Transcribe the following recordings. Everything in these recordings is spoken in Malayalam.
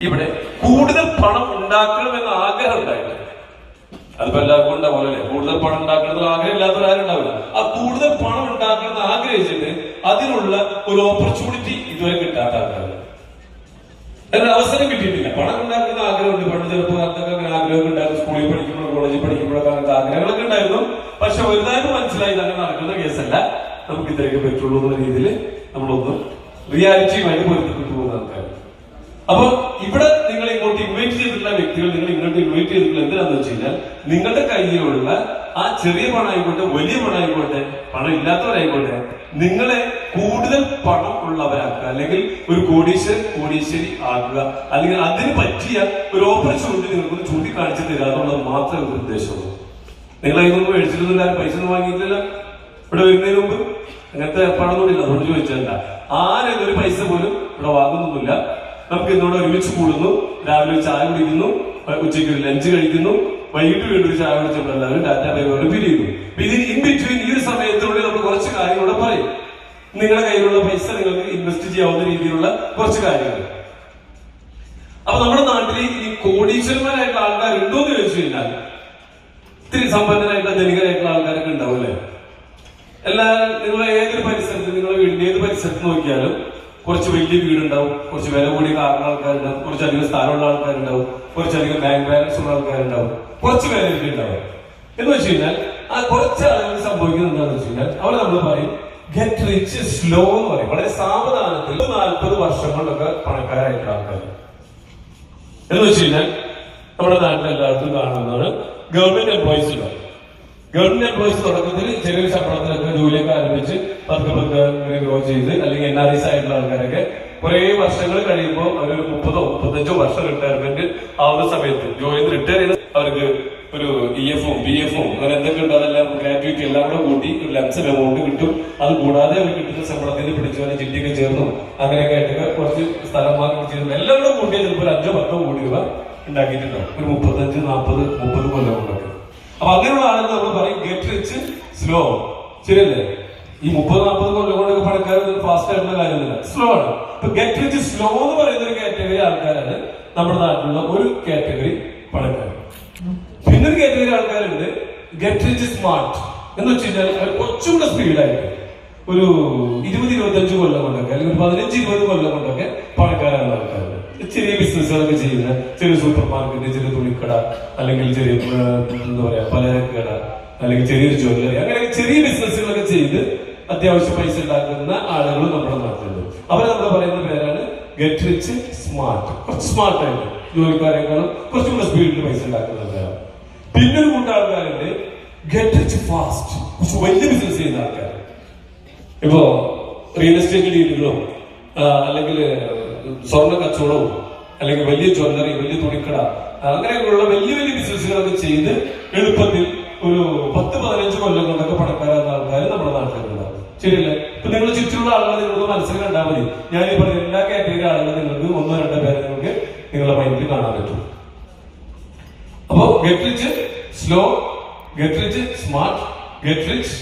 ഇവിടെ കൂടുതൽ പണം ഉണ്ടാക്കണമെന്ന് ആഗ്രഹം ഉണ്ടായില്ല. അതിപ്പോ എല്ലാവർക്കും ഉണ്ടാവുമല്ലോ അല്ലെ? കൂടുതൽ പണം ഉണ്ടാക്കണമെന്ന് ആഗ്രഹം ഇല്ലാത്തവരാരും ഉണ്ടാവില്ല. ആ കൂടുതൽ പണം ഉണ്ടാക്കണമെന്ന് ആഗ്രഹിച്ചിട്ട് അതിനുള്ള ഒരു ഓപ്പർച്യൂണിറ്റി ഇതുവരെ കിട്ടാത്ത ആൾക്കാർ, അതിന് അവസരം കിട്ടിയിട്ടില്ല. പണം ഉണ്ടാക്കുന്ന ആഗ്രഹമുണ്ട്. പണ്ട് ചെറുപ്പകാലത്തൊക്കെ അങ്ങനെ ആഗ്രഹമൊക്കെ ഉണ്ടായിരുന്നു. സ്കൂളിൽ പഠിക്കുമ്പോൾ കോളേജിൽ പഠിക്കുമ്പോഴൊക്കെ അങ്ങനത്തെ ആഗ്രഹങ്ങളൊക്കെ ഉണ്ടായിരുന്നു. പക്ഷെ വലുതായിട്ട് മനസ്സിലായി അങ്ങനെ നടക്കുന്ന കേസല്ല. നമുക്ക് ഇത്രയൊക്കെ പറ്റുള്ളൂ എന്നുള്ള രീതിയിൽ നമ്മളൊന്ന് റിയാലിറ്റിയുമായിട്ട് പൊരുത്തപ്പെട്ടു പോകുന്ന ആൾക്കാർ. അപ്പൊ ഇവിടെ നിങ്ങൾ ഇങ്ങോട്ട് ഇൻവൈറ്റ് ചെയ്തിട്ടുള്ള വ്യക്തികൾ നിങ്ങൾ ഇങ്ങോട്ട് ഇൻവൈറ്റ് ചെയ്തിട്ടുള്ള എന്തിനാന്ന് വെച്ച് കഴിഞ്ഞാൽ നിങ്ങളുടെ കയ്യിലുള്ള ആ ചെറിയ പണമായിക്കോട്ടെ വലിയ പണമായിക്കോട്ടെ പണം ഇല്ലാത്തവരായിക്കോട്ടെ നിങ്ങളെ കൂടുതൽ പണം ഉള്ളവരാക്കുക, അല്ലെങ്കിൽ ഒരു കോടീശ്വരി ആക്കുക, അല്ലെങ്കിൽ അതിന് പറ്റിയ ഒരു ഓപ്പർച്യൂണിറ്റി നിങ്ങൾക്ക് ചൂണ്ടിക്കാണിച്ചു തരിക എന്നുള്ളത് മാത്രമേ ഒരു ഉദ്ദേശമുള്ളൂ. നിങ്ങൾ അതിനൊന്നും മേടിച്ചിരുന്നില്ല, പൈസ ഒന്നും വാങ്ങിയിട്ടില്ല. ഇവിടെ വരുന്നതിന് മുമ്പ് അങ്ങനത്തെ ഏർപ്പാടൊന്നുമില്ല. അതുകൊണ്ട് ചോദിച്ചതല്ല. ആരും ഒരു പൈസ പോലും ഇവിടെ വാങ്ങുന്നൊന്നുമില്ല. നമുക്ക് ഇന്നോട് ഒരുമിച്ച് കൂടുന്നു, രാവിലെ ഒരു ചായ കുടിക്കുന്നു, ഉച്ചയ്ക്ക് ഒരു ലഞ്ച് കഴിക്കുന്നു, വൈകിട്ട് വീണ്ടും ഒരു ചായ കുടിച്ചപ്പോൾ എല്ലാവരും ടാറ്റ ബൈ ബൈ പിരിയുന്നു. ഇതിന് ഇൻ ബിറ്റ്വീൻ ഈ ഒരു സമയത്തിനുള്ളിൽ നമ്മൾ കുറച്ച് കാര്യങ്ങളൂടെ പറയും. നിങ്ങളുടെ കയ്യിലുള്ള പൈസ നിങ്ങൾക്ക് ഇൻവെസ്റ്റ് ചെയ്യാവുന്ന രീതിയിലുള്ള കുറച്ച് കാര്യങ്ങൾ. അപ്പൊ നമ്മുടെ നാട്ടിൽ ഈ കോടീശ്വരന്മാരായിട്ടുള്ള ആൾക്കാർ ഉണ്ടോ എന്ന് ചോദിച്ചു കഴിഞ്ഞാൽ ഇത്തിരി സമ്പന്നരായിട്ടുള്ള ധനികരായിട്ടുള്ള ആൾക്കാരൊക്കെ ഉണ്ടാവും അല്ലെ? നിങ്ങൾ ഏതൊരു പരിസരത്ത്, നിങ്ങളുടെ വീടിന്റെ ഏത് പരിസരത്ത് നോക്കിയാലും കുറച്ച് വലിയ വീടുണ്ടാവും, കുറച്ച് വില കൂടിയ കാറുള്ള ആൾക്കാരുണ്ടാവും, കുറച്ചധികം സ്ഥലമുള്ള ആൾക്കാരുണ്ടാവും, കുറച്ചധികം ബാങ്ക് ബാലൻസ് ഉള്ള ആൾക്കാരുണ്ടാവും, കുറച്ച് പേരൊക്കെ ഉണ്ടാവും. എന്ന് വെച്ച് കഴിഞ്ഞാൽ ആ കുറച്ച് ആളുകൾ സംഭവിക്കുന്നത് എന്താണെന്ന് വെച്ച് കഴിഞ്ഞാൽ അവർ നമ്മൾ പറയും ഗെറ്റ് റിച്ച് സ്ലോ എന്ന് പറയും. വളരെ സാവധാനത്തിൽ 40 വർഷം കൊണ്ടൊക്കെ പണക്കാരായിട്ടുള്ള ആൾക്കാർ. എന്ന് വെച്ച് കഴിഞ്ഞാൽ നമ്മുടെ നാട്ടിൽ എല്ലായിടത്തും കാണുന്നതാണ് ഗവൺമെന്റ് എംപ്ലോയീസ് ഉണ്ടാവും. ഗവൺമെന്റ് എംപ്ലോയീസ് തുടക്കത്തിൽ ചെറിയൊരു ശമ്പളത്തിലൊക്കെ ജോലിയൊക്കെ ആരംഭിച്ച് പതുക്കെ ഗ്രോ ചെയ്ത്, അല്ലെങ്കിൽ NRIs ആയിട്ടുള്ള ആൾക്കാരൊക്കെ കുറെ വർഷങ്ങൾ കഴിയുമ്പോൾ അവരൊരു 30-35 വർഷം റിട്ടയർമെന്റ് ആവുന്ന സമയത്ത് ജോലിയിൽ റിട്ടയർ ചെയ്ത് അവർക്ക് ഒരു EF-ഉം PF-ഉം അങ്ങനെ എന്തൊക്കെ ഉണ്ട് അതെല്ലാം ഗ്രാറ്റുവിറ്റി എല്ലാം കൂടെ കൂട്ടി ഒരു ലംസം എമൗണ്ട് കിട്ടും. അത് കൂടാതെ അവർ കിട്ടുന്ന ശമ്പളത്തിന് പിടിച്ചവരെ ചിട്ടിയൊക്കെ ചേർന്നു അങ്ങനെയൊക്കെ ആയിട്ടൊക്കെ കുറച്ച് സ്ഥലം വാങ്ങി ചേർന്നു എല്ലാം കൂടെ കൂട്ടിയാൽ ചിലപ്പോൾ ഒരു 5-10 കോടി രൂപ ഉണ്ടാക്കിയിട്ടുണ്ടാവും. ഒരു 35-40-30 കൊല്ലം കൊണ്ടൊക്കെ. അപ്പൊ അങ്ങനെയുള്ള ആളുകൾ നമ്മൾ പറയും ഗെറ്റ് റിച്ച് സ്ലോ. ശരിയല്ലേ? ഈ 30-40 കൊല്ലം കൊണ്ടൊക്കെ പണക്കാർ ഫാസ്റ്റ് ആയിട്ടുള്ള കാര്യമൊന്നുമില്ല, സ്ലോ ആണ്. ഇപ്പൊ ഗെറ്റ് റിച്ച് സ്ലോ എന്ന് പറയുന്ന ഒരു കാറ്റഗറി ആൾക്കാരാണ് നമ്മുടെ നാട്ടിലുള്ള ഒരു കാറ്റഗറി പണക്കാർ. പിന്നൊരു കാറ്റഗറി ആൾക്കാരുണ്ട് ഗെറ്റ് റിച്ച് സ്മാർട്ട് എന്ന് വെച്ച് കഴിഞ്ഞാൽ കുറച്ചുകൂടെ സ്പീഡായിട്ട് ഒരു 20-25 കൊല്ലം കൊണ്ടൊക്കെ, അല്ലെങ്കിൽ 15-20 കൊല്ലം കൊണ്ടൊക്കെ പണക്കാരാണ് ആൾക്കാരുണ്ട്. ചെറിയ ബിസിനസ്സുകളൊക്കെ ചെയ്യുന്ന, ചെറിയ സൂപ്പർ മാർക്കറ്റ്, ചെറിയ തുണിക്കട, അല്ലെങ്കിൽ ചെറിയ എന്താ പറയാ പലചരക്ക് കട, അല്ലെങ്കിൽ ചെറിയൊരു ജ്വല്ലറി, അങ്ങനെ ചെറിയ ബിസിനസ്സുകളൊക്കെ ചെയ്ത് അത്യാവശ്യം പൈസ ഉണ്ടാക്കുന്ന ആളുകൾ നമ്മുടെ നാട്ടിലുണ്ട്. അവരെ നമ്മൾ പറയുന്ന പേരാണ് ഗെറ്റ് റിച്ച് സ്മാർട്ട്. കുറച്ച് സ്മാർട്ടായിട്ട് ജോലിക്കാരെക്കാളും കുറച്ചുകൂടെ സ്പീഡിൽ പൈസ ഉണ്ടാക്കുന്നവരാണ്. പിന്നൊരു കൂട്ടം ആൾക്കാരുണ്ട് ഗെറ്റ് റിച്ച് ഫാസ്റ്റ്, കുറച്ച് വലിയ ബിസിനസ് ചെയ്യുന്ന ആൾക്കാർ. ഇപ്പോ റിയൽ എസ്റ്റേറ്റ് ഡീലുകളും, അല്ലെങ്കിൽ സ്വർണ്ണ കച്ചവടവും, അല്ലെങ്കിൽ വലിയ ജ്വല്ലറി, വലിയ തുണിക്കട, അങ്ങനെയൊക്കെയുള്ള വലിയ വലിയ ബിസിനസ്സുകളൊക്കെ ചെയ്ത് എളുപ്പത്തിൽ ഒരു 10-15 കൊല്ലം കൊണ്ടൊക്കെ പണക്കാരാകുന്ന ആൾക്കാർ നമ്മുടെ നാട്ടിലുണ്ടാവും. ശരിയല്ലേ? ഇപ്പൊ നിങ്ങൾ ചുറ്റുമുള്ള ആളുകൾ നിങ്ങൾക്ക് മനസ്സിൽ കണ്ടാൽ മതി. ഞാൻ ഈ പറഞ്ഞ എല്ലാ കാറ്റഗറി ആളുകളും നിങ്ങൾക്ക് 1-2 പേരെ നിങ്ങൾക്ക് നിങ്ങളുടെ മൈൻഡിൽ കാണാൻ പറ്റും. അപ്പോ get rich slow, get rich smart, get rich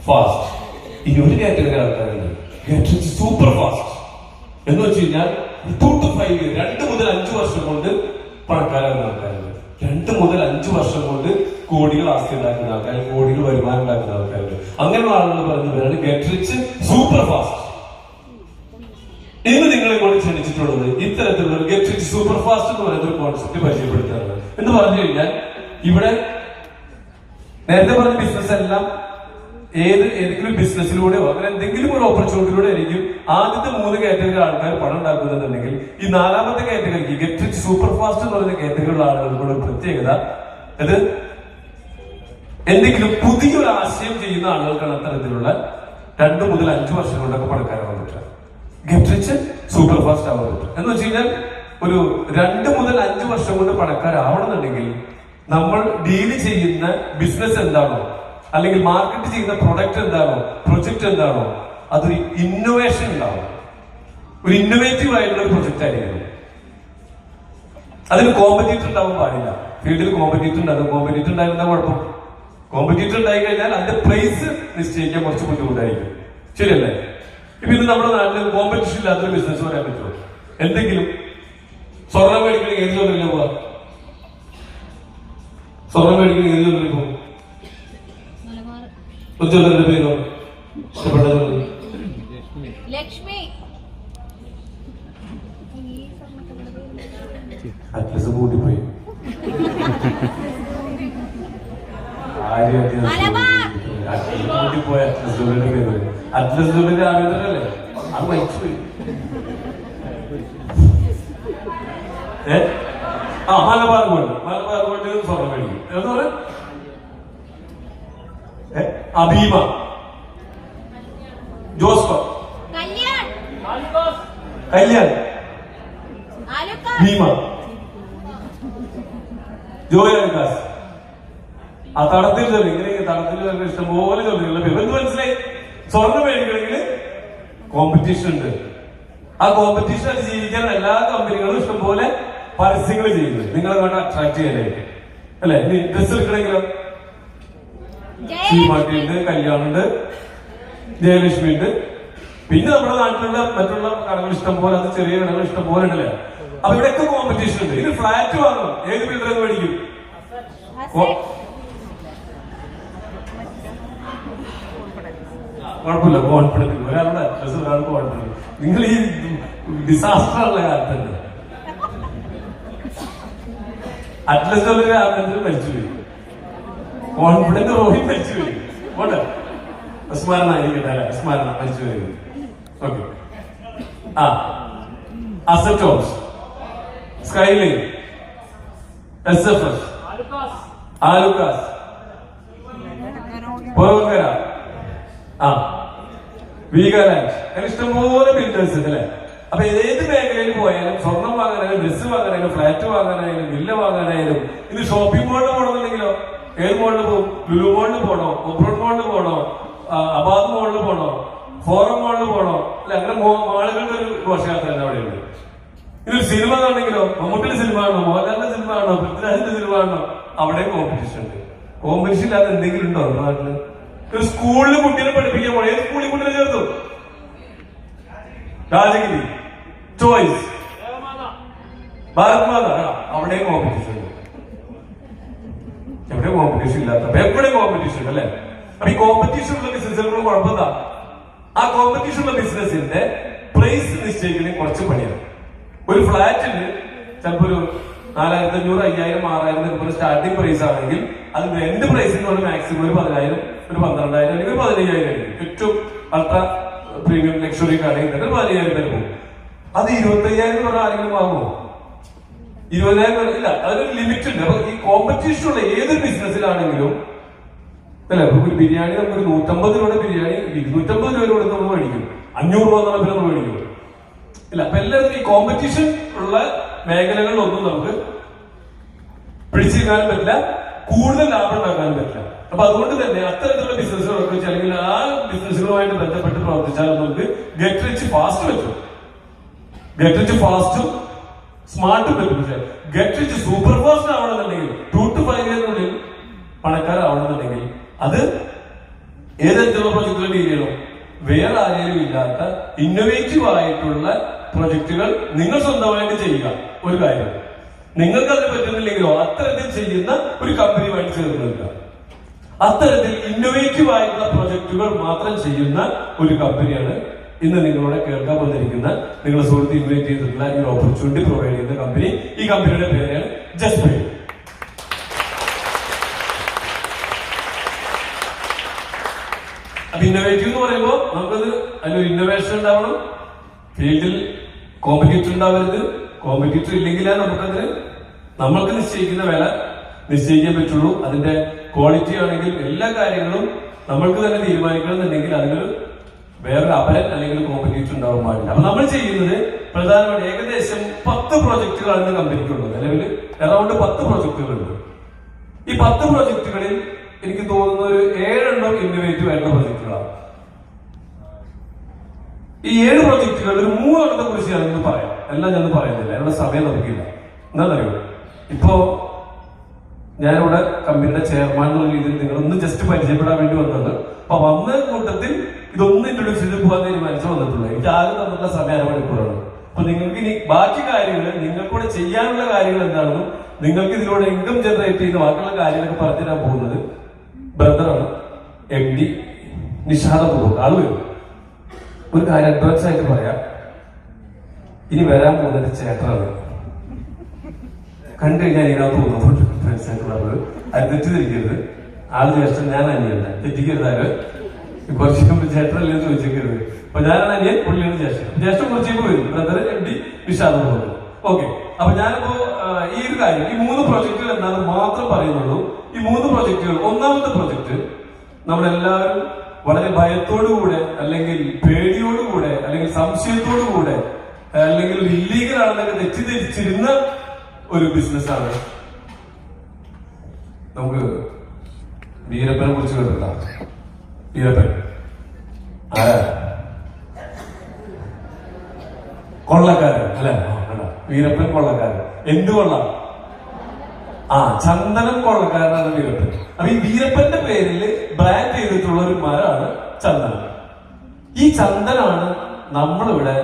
fast. ഇനി ഒരു കാറ്റഗറി ആൾക്കാരുണ്ട് ഗെറ്റ് റിച്ച് സൂപ്പർ ഫാസ്റ്റ്. എന്ന് വെച്ച് കഴിഞ്ഞാൽ 2 to 5 years, 2 മുതൽ 5 വർഷം കൊണ്ട് പണക്കാരാകുന്ന ആൾക്കാരുണ്ട്. 2 മുതൽ 5 വർഷം കൊണ്ട് കോടികൾ ആസ്തി ഉണ്ടാക്കുന്ന ആൾക്കാർ, കോടികൾ വരുമാനം ഉണ്ടാക്കുന്ന ആൾക്കാരുണ്ട്. അങ്ങനെയുള്ള ആളുകൾ പറയുന്നവരാണ് ഗെറ്റ് റിച്ച് സൂപ്പർ ഫാസ്റ്റ്. ഇന്ന് നിങ്ങളെ കൊണ്ട് ക്ഷണിച്ചിട്ടുള്ളത് ഇത്തരത്തിലുള്ള ഒരു ഗെറ്റ് റിച്ച് സൂപ്പർ ഫാസ്റ്റ് എന്ന് പറയുന്ന ഒരു കോൺസെപ്റ്റ് പരിചയപ്പെടുത്താറുണ്ട്. എന്ന് പറഞ്ഞു കഴിഞ്ഞാൽ ഇവിടെ നേരത്തെ പറഞ്ഞ ബിസിനസ് എല്ലാം ഏതെങ്കിലും ബിസിനസ്സിലൂടെയോ അങ്ങനെ എന്തെങ്കിലും ഒരു ഓപ്പർച്യൂണിറ്റിയിലൂടെ ആയിരിക്കും ആദ്യത്തെ 3 കാറ്റഗറി ആൾക്കാർ പണം ഉണ്ടാക്കുന്നുണ്ടെങ്കിൽ ഈ 4ാമത്തെ കാറ്റഗറിക്ക് ഗെറ്റ് റിച്ച് സൂപ്പർ ഫാസ്റ്റ് എന്ന് പറയുന്ന കാറ്റഗറിയുള്ള ആളുകളുടെ പ്രത്യേകത അത് എന്തെങ്കിലും പുതിയൊരു ആശയം ചെയ്യുന്ന ആളുകൾക്കാണ് അത്തരത്തിലുള്ള 2 മുതൽ 5 വർഷം കൊണ്ടൊക്കെ പണക്കാരാവാൻ പറ്റുക. ഗെറ്റ് റിച്ച് സൂപ്പർ ഫാസ്റ്റ് ആവാൻ പറ്റും. എന്ന് വെച്ച് കഴിഞ്ഞാൽ ഒരു 2 മുതൽ 5 വർഷം കൊണ്ട് പണക്കാരാവണമെന്നുണ്ടെങ്കിൽ നമ്മൾ ഡീല് ചെയ്യുന്ന ബിസിനസ് എന്താണോ, അല്ലെങ്കിൽ മാർക്കറ്റ് ചെയ്യുന്ന പ്രൊഡക്റ്റ് എന്താണോ, പ്രൊജക്ട് എന്താണോ, അതൊരു ഇന്നോവേഷൻ ഉണ്ടാവും. ഒരു ഇന്നോവേറ്റീവ് ആയിട്ടുള്ള ഒരു പ്രൊജക്ട് ആയിരിക്കും. അതിന് കോമ്പറ്റീറ്റർ ഉണ്ടാവാൻ പാടില്ല. ഫീൽഡിൽ കോമ്പറ്റീറ്റർ ഉണ്ടാകും. കോമ്പറ്റീറ്റർ ഉണ്ടായിരുന്ന കുഴപ്പം, കോമ്പറ്റീറ്റർ ഉണ്ടായി കഴിഞ്ഞാൽ അതിന്റെ പ്രൈസ് നിശ്ചയിക്കാൻ കുറച്ച് ബുദ്ധിമുട്ടായിരിക്കും. ശരിയല്ലേ? ഇപ്പൊ ഇത് നമ്മുടെ നാട്ടിൽ കോമ്പറ്റീഷൻ ഇല്ലാത്തൊരു ബിസിനസ് പറയാൻ പറ്റുമോ? എന്തെങ്കിലും സ്വർണം മേടിക്കണമെങ്കിൽ ഏത് ജ്വല്ലറിയിലാ പോവാ? സ്വർണം മേടിക്കണമെങ്കിൽ ഏത് ജ്വല്ലറിൽ പോകും? ഒരു ജ്വല്ലറിന്റെ പേരോ ഇഷ്ടപ്പെട്ട ജ്വല്ലറി? ലക്ഷ്മി. അറ്റ്ലസ് കൂട്ടിപ്പോയി. കൂട്ടിപ്പോയ അറ്റ്ലസ് ജ്വല്ലറിന്റെ പേര്. അറ്റ്ലസ് ജ്വല്ലറി രാമേന്ദ്രനല്ലേ? അത് മരിച്ചുപോയി. മലബാർ ഗോൾഡ്. മലബാർ ഗോൾഡ് സ്വർണം മേടിക്കും. എന്താ പറയാ? അബീമ, ജോസ്ഫ, കല്യാൺ, ഭീമ, ജോയ് അൽക്കാസ്. ആ തടത്തിൽ ചൊല്ലി ഇങ്ങനെ തടത്തിൽ ഇഷ്ടംപോലെ ചൊല്ലികളുടെ പേര് എന്ത് മനസ്സിലായി? സ്വർണം മേടിക്കണമെങ്കിൽ കോമ്പറ്റീഷൻ ഉണ്ട്. ആ കോമ്പറ്റീഷൻ അതിജീവിക്കാൻ എല്ലാ കമ്പനികളും ഇഷ്ടംപോലെ പരസ്യങ്ങൾ ചെയ്യുന്നത് നിങ്ങളെ വേണ്ട അട്രാക്ട് ചെയ്യാനായിട്ട് അല്ലെ? ഡ്രസ് എടുക്കണമെങ്കിലോ ശ്രീമാട്ടി ഉണ്ട്, കല്യാണുണ്ട്, ജയലക്ഷ്മി ഉണ്ട്. പിന്നെ നമ്മുടെ നാട്ടിലുള്ള മറ്റുള്ള കടകൾ ഇഷ്ടം പോലെ, അത് ചെറിയ കടകൾ ഇഷ്ടം പോലെ ഉണ്ടല്ലേ? അപ്പൊ ഇവിടെയൊക്കെ കോമ്പറ്റീഷൻ ഉണ്ട്. ഇത് ഫ്ലാറ്റ് വാങ്ങണം, ഏത് ബിൽഡറെന്ന് മേടിക്കും? കുഴപ്പമില്ല, കോൺഫിഡൻസ്. ഒരാളുടെ അഡ്രസ് ഒരാൾ കോൺഫിഡൻസ്. നിങ്ങൾ ഈ ഡിസാസ്റ്റർ ഉള്ള കാലത്തുണ്ട്. അറ്റ്ലസ് ജ്വല്ലറി ആർക്കെങ്കിലും മരിച്ചു വരും, കോൺഫിഡന്റ് റോഹി മരിച്ചു വരും. പോട്ടെ, സ്മരണ ആയിരിക്കട്ടെ അല്ലെ? സ്മരണ മരിച്ചു വരും. ഓക്കെ. അസറ്റോസ്, സ്കൈലൈൻ, SFS, ആലുക്കാസ്, പൊറോക്കര, വീഗാലാൻഡ്, അങ്ങനെ ഇഷ്ടംപോലെ ബിൽഡേഴ്സ് ഉണ്ട് അല്ലെ? അപ്പൊ ഏത് മേഖലയിൽ പോയാലും സ്വർണം വാങ്ങാനായാലും ഡ്രസ് വാങ്ങാനായാലും ഫ്ലാറ്റ് വാങ്ങാനായാലും വില്ല വാങ്ങാനായാലും ഇത് ഷോപ്പിംഗ് മോളിൽ പോകണമെന്നുണ്ടെങ്കിലോ ഏത് മോളിൽ പോകും? ലുലു മോളിൽ പോകണോ, ഒബ്രോൺ മോളിൽ പോകണോ, അബാദ് മോളിൽ പോകണോ, ഫോറം മോളിൽ പോകണോ? അല്ലെ? അങ്ങനെ മാളുകളുടെ ഒരു ഘോഷയാത്ര തന്നെ അവിടെയുണ്ട്. ഇതൊരു സിനിമ ആണെങ്കിലോ മമ്മൂട്ടിയുടെ സിനിമ ആണോ, മോഹൻലാലിന്റെ സിനിമ ആണോ, പൃഥ്വിരാജിന്റെ സിനിമ ആണോ? അവിടെ കോമ്പറ്റീഷൻ ഉണ്ട്. കോമ്പറ്റീഷൻ ഇല്ലാതെ എന്തെങ്കിലും ഉണ്ടോ നാട്ടില്? ഒരു സ്കൂളിൽ കുട്ടീനെ പഠിപ്പിക്കാൻ പോണേ, ഏത് സ്കൂളിൽ കുട്ടീനെ ചേർത്തു? രാജഗിരി, ചോയ്സ്, ഭാരത് മാത, അവിടെ കോമ്പറ്റീഷൻ ഉണ്ട്. എവിടെ കോമ്പറ്റീഷൻ ഇല്ലാത്ത എവിടെ കോമ്പറ്റീഷൻ ഉണ്ട് അല്ലെ? അപ്പൊ ഈ കോമ്പറ്റീഷൻ ഉള്ള ബിസിനസ്സുകളുടെ കുഴപ്പമെന്താ? ആ കോമ്പറ്റീഷൻ ഉള്ള ബിസിനസിന്റെ പ്രൈസ് നിശ്ചയിക്കണേ കുറച്ച് പണിയാണ്. ഒരു ഫ്ലാറ്റിന് ചിലപ്പോ ഒരു 4500, 5000, 6000 പോലെ സ്റ്റാർട്ടിംഗ് പ്രൈസ് ആണെങ്കിൽ അത് രണ്ട് പ്രൈസിന് പോലെ മാക്സിമം ഒരു 10000, ഒരു 12000 അല്ലെങ്കിൽ 15000 ആയിരിക്കും. ഏറ്റവും അൾട്രാ പ്രീമിയം ലക്ഷറി ആണെങ്കിൽ 15000 വരെ പോകും. അത് 25000 എന്ന് പറഞ്ഞാൽ ആരെങ്കിലും വാങ്ങുമോ? 20000 ഇല്ല, അതൊരു ലിമിറ്റ് ഉണ്ട്. അപ്പൊ ഈ കോമ്പറ്റീഷൻ ഉള്ള ഏതൊരു ബിസിനസ്സിലാണെങ്കിലും അല്ലെ, ഒരു ബിരിയാണി നമുക്ക് 150 രൂപയുടെ ബിരിയാണി 250 രൂപ കൊടുത്ത് നമ്മൾ മേടിക്കും, 500 രൂപ എന്നുള്ള നമ്മൾ മേടിക്കും ഇല്ല. അപ്പൊ എല്ലാവരും ഈ കോമ്പറ്റീഷൻ ഉള്ള മേഖലകളിലൊന്നും നമുക്ക് പിടിച്ചെടുക്കാനും പറ്റില്ല, കൂടുതൽ ലാഭം ഉണ്ടാക്കാനും പറ്റില്ല. അപ്പൊ അതുകൊണ്ട് തന്നെ അത്തരത്തിലുള്ള ബിസിനസ്സുകളൊക്കെ വെച്ച് അല്ലെങ്കിൽ ആ ബിസിനസ്സുകളുമായിട്ട് ബന്ധപ്പെട്ട് പ്രവർത്തിച്ചാൽ നമുക്ക് ഗെറ്റ് റിച്ച് ഫാസ്റ്റ് പറ്റും. ഗെറ്റ് റിച്ച് ഫാസ്റ്റും സ്മാർട്ടും പറ്റും. പക്ഷെ ഗെറ്റ് റിച്ച് സൂപ്പർ ഫാസ്റ്റ് ആവണമെന്നുണ്ടെങ്കിൽ 2 to 5 ഇയറിനുള്ളിൽ പണക്കാരാവണമെന്നുണ്ടെങ്കിൽ അത് ഏതെങ്കിലും പ്രൊജക്ടുകൾ ഡീൽ ചെയ്യണം. വേറെ ആരെയും ഇല്ലാത്ത ഇന്നോവേറ്റീവ് ആയിട്ടുള്ള പ്രൊജക്ടുകൾ നിങ്ങൾ സ്വന്തമായിട്ട് ചെയ്യുക. ഒരു കാര്യം നിങ്ങൾക്ക് അതിന് പറ്റുന്നില്ലെങ്കിലോ അത്തരത്തിൽ ചെയ്യുന്ന ഒരു കമ്പനിയുമായിട്ട് ചേർന്ന് നിൽക്കുക. അത്തരത്തിൽ ഇന്നോവേറ്റീവ് ആയിട്ടുള്ള പ്രൊജക്ടുകൾ മാത്രം ചെയ്യുന്ന ഒരു കമ്പനിയാണ് ഇന്ന് നിങ്ങളോട് കേൾക്കാൻ വന്നിരിക്കുന്ന നിങ്ങളുടെ സുഹൃത്ത് ഇൻവൈറ്റ് ചെയ്തിട്ടുള്ള ഈ ഓപ്പർച്യൂണിറ്റി പ്രൊവൈഡ് ചെയ്യുന്ന കമ്പനി. ഈ കമ്പനിയുടെ പേരാണ് ജസ്റ്റ്. അപ്പൊ ഇന്നോവേറ്റീവ് എന്ന് പറയുമ്പോൾ നമുക്കത് അതിലൊരു ഇന്നോവേഷൻ ഉണ്ടാവണം, ഫീൽഡിൽ കോമ്പറ്റീറ്റർ ഉണ്ടാവരുത്. കോമ്പറ്റീറ്റർ ഇല്ലെങ്കിലേ നമുക്കതിന് നമ്മൾക്ക് നിശ്ചയിക്കുന്ന വില നിശ്ചയിക്കാൻ പറ്റുള്ളൂ. അതിന്റെ ക്വാളിറ്റി ആണെങ്കിൽ എല്ലാ കാര്യങ്ങളും നമ്മൾക്ക് തന്നെ തീരുമാനിക്കണമെന്നുണ്ടെങ്കിൽ അതിനൊരു വേറൊരു അപരൻ അല്ലെങ്കിൽ കോമ്പറ്റീറ്റർ ഉണ്ടാവാൻ പാടില്ല. അപ്പൊ നമ്മൾ ചെയ്യുന്നത് പ്രധാനമായിട്ട് ഏകദേശം 10 പ്രോജക്റ്റുകളാണ് കമ്പനിക്കുള്ളത്. നിലവിൽ അറൗണ്ട് 10 പ്രോജക്റ്റുകളുണ്ട്. ഈ 10 പ്രോജക്റ്റുകളിൽ എനിക്ക് തോന്നുന്ന ഒരു 7 ഇന്നോവേറ്റീവ് ആയിട്ടുള്ള പ്രൊജക്ടുകളാണ്. ഈ 7 പ്രൊജക്ടുകളിൽ ഒരു 3 കുറിച്ച് ഞാനൊന്ന് പറയാം. എല്ലാം ഞാൻ പറയുന്നില്ല, അതിനുള്ള സമയം നമുക്കില്ല. എന്താണെന്നറിയോ, ഇപ്പോ ഞാനിവിടെ കമ്പനിയുടെ ചെയർമാൻ എന്നുള്ള രീതിയിൽ നിങ്ങളൊന്ന് ജസ്റ്റ് പരിചയപ്പെടാൻ വേണ്ടി വന്നത്. അപ്പൊ വന്ന കൂട്ടത്തിൽ ഇതൊന്നും ഇൻട്രൊഡ്യൂസ് ചെയ്ത് പോകാൻ തീരുമാനിച്ചു വന്നിട്ടുള്ളത്. എനിക്ക് ആകെ തന്നിട്ടുള്ള സമയം 1 മണിക്കൂറാണ്. അപ്പൊ നിങ്ങൾക്ക് ഇനി ബാക്കി കാര്യങ്ങൾ നിങ്ങൾക്കൂടെ ചെയ്യാനുള്ള കാര്യങ്ങൾ എന്താണെന്നും നിങ്ങൾക്ക് ഇതിലൂടെ ഇൻകം ജനറേറ്റ് ചെയ്യുന്ന ബാക്കിയുള്ള കാര്യങ്ങളൊക്കെ പറഞ്ഞു തരാൻ പോകുന്നത് ബ്രദറാണ്, MD നിഷാദ പോകും. ആള് വരും. ഒരു കാര്യം അഡ്വാൻസ് ആയിട്ട് പറയാം, ഇനി വരാൻ പോകുന്നത് ചേട്ടനാണ്. കണ്ടു കഴിഞ്ഞാൽ ഇതിനകത്ത് തോന്നുന്നുണ്ട് അഡ്വാൻസ് ആയിട്ട് പറഞ്ഞത്. അത് തെറ്റിദ്ധരിക്കരുത്. ആള് ജ്യേഷ്ഠൻ, ഞാൻ അനിയല്ല, തെറ്റിക്കരുതാര്. കുറച്ച് മുമ്പ് ചേട്ടനല്ലേ ചോദിച്ചേക്കരുത്. അപ്പൊ ഞാനാണ് അനിയൻ, പുള്ളിയാണ് ജ്യേഷ്ഠൻ. ജ്യേഷ്ഠൻ കുറച്ച് മുമ്പ് വരും, ബ്രദർ MD നിഷാദ പോകും. ഓക്കെ, അപ്പൊ ഞാനിപ്പോ ഈ ഒരു കാര്യം, ഈ 3 പ്രൊജക്ടുകൾ എന്താണെന്ന് മാത്രം പറയുന്നുള്ളൂ. ഈ 3 പ്രൊജക്ടുകൾ, ഒന്നാമത്തെ പ്രൊജക്ട് നമ്മളെല്ലാവരും വളരെ ഭയത്തോടുകൂടെ, അല്ലെങ്കിൽ പേടിയോടുകൂടെ, അല്ലെങ്കിൽ സംശയത്തോടുകൂടെ, അല്ലെങ്കിൽ ഒരു ഇല്ലീഗൽ ആണെന്നൊക്കെ തെറ്റിദ്ധരിച്ചിരുന്ന ഒരു ബിസിനസ്സാണ്. നമുക്ക് വീരപ്പനെ കുറിച്ച് കേട്ടില്ല. വീരപ്പൻ ആരാ? കൊള്ളക്കാരൻ അല്ലെ? വീരപ്പൻ കൊള്ളക്കാരൻ. എന്ത് കൊള്ളാം? ചന്ദനം കൊള്ളക്കാരനാണ് വീരപ്പൻ. അപ്പൊ ഈ വീരപ്പന്റെ പേരിൽ ബ്രാൻഡ് ചെയ്തിട്ടുള്ള ഒരു മരമാണ് ചന്ദനം. ഈ ചന്ദനമാണ് നമ്മളിവിടെ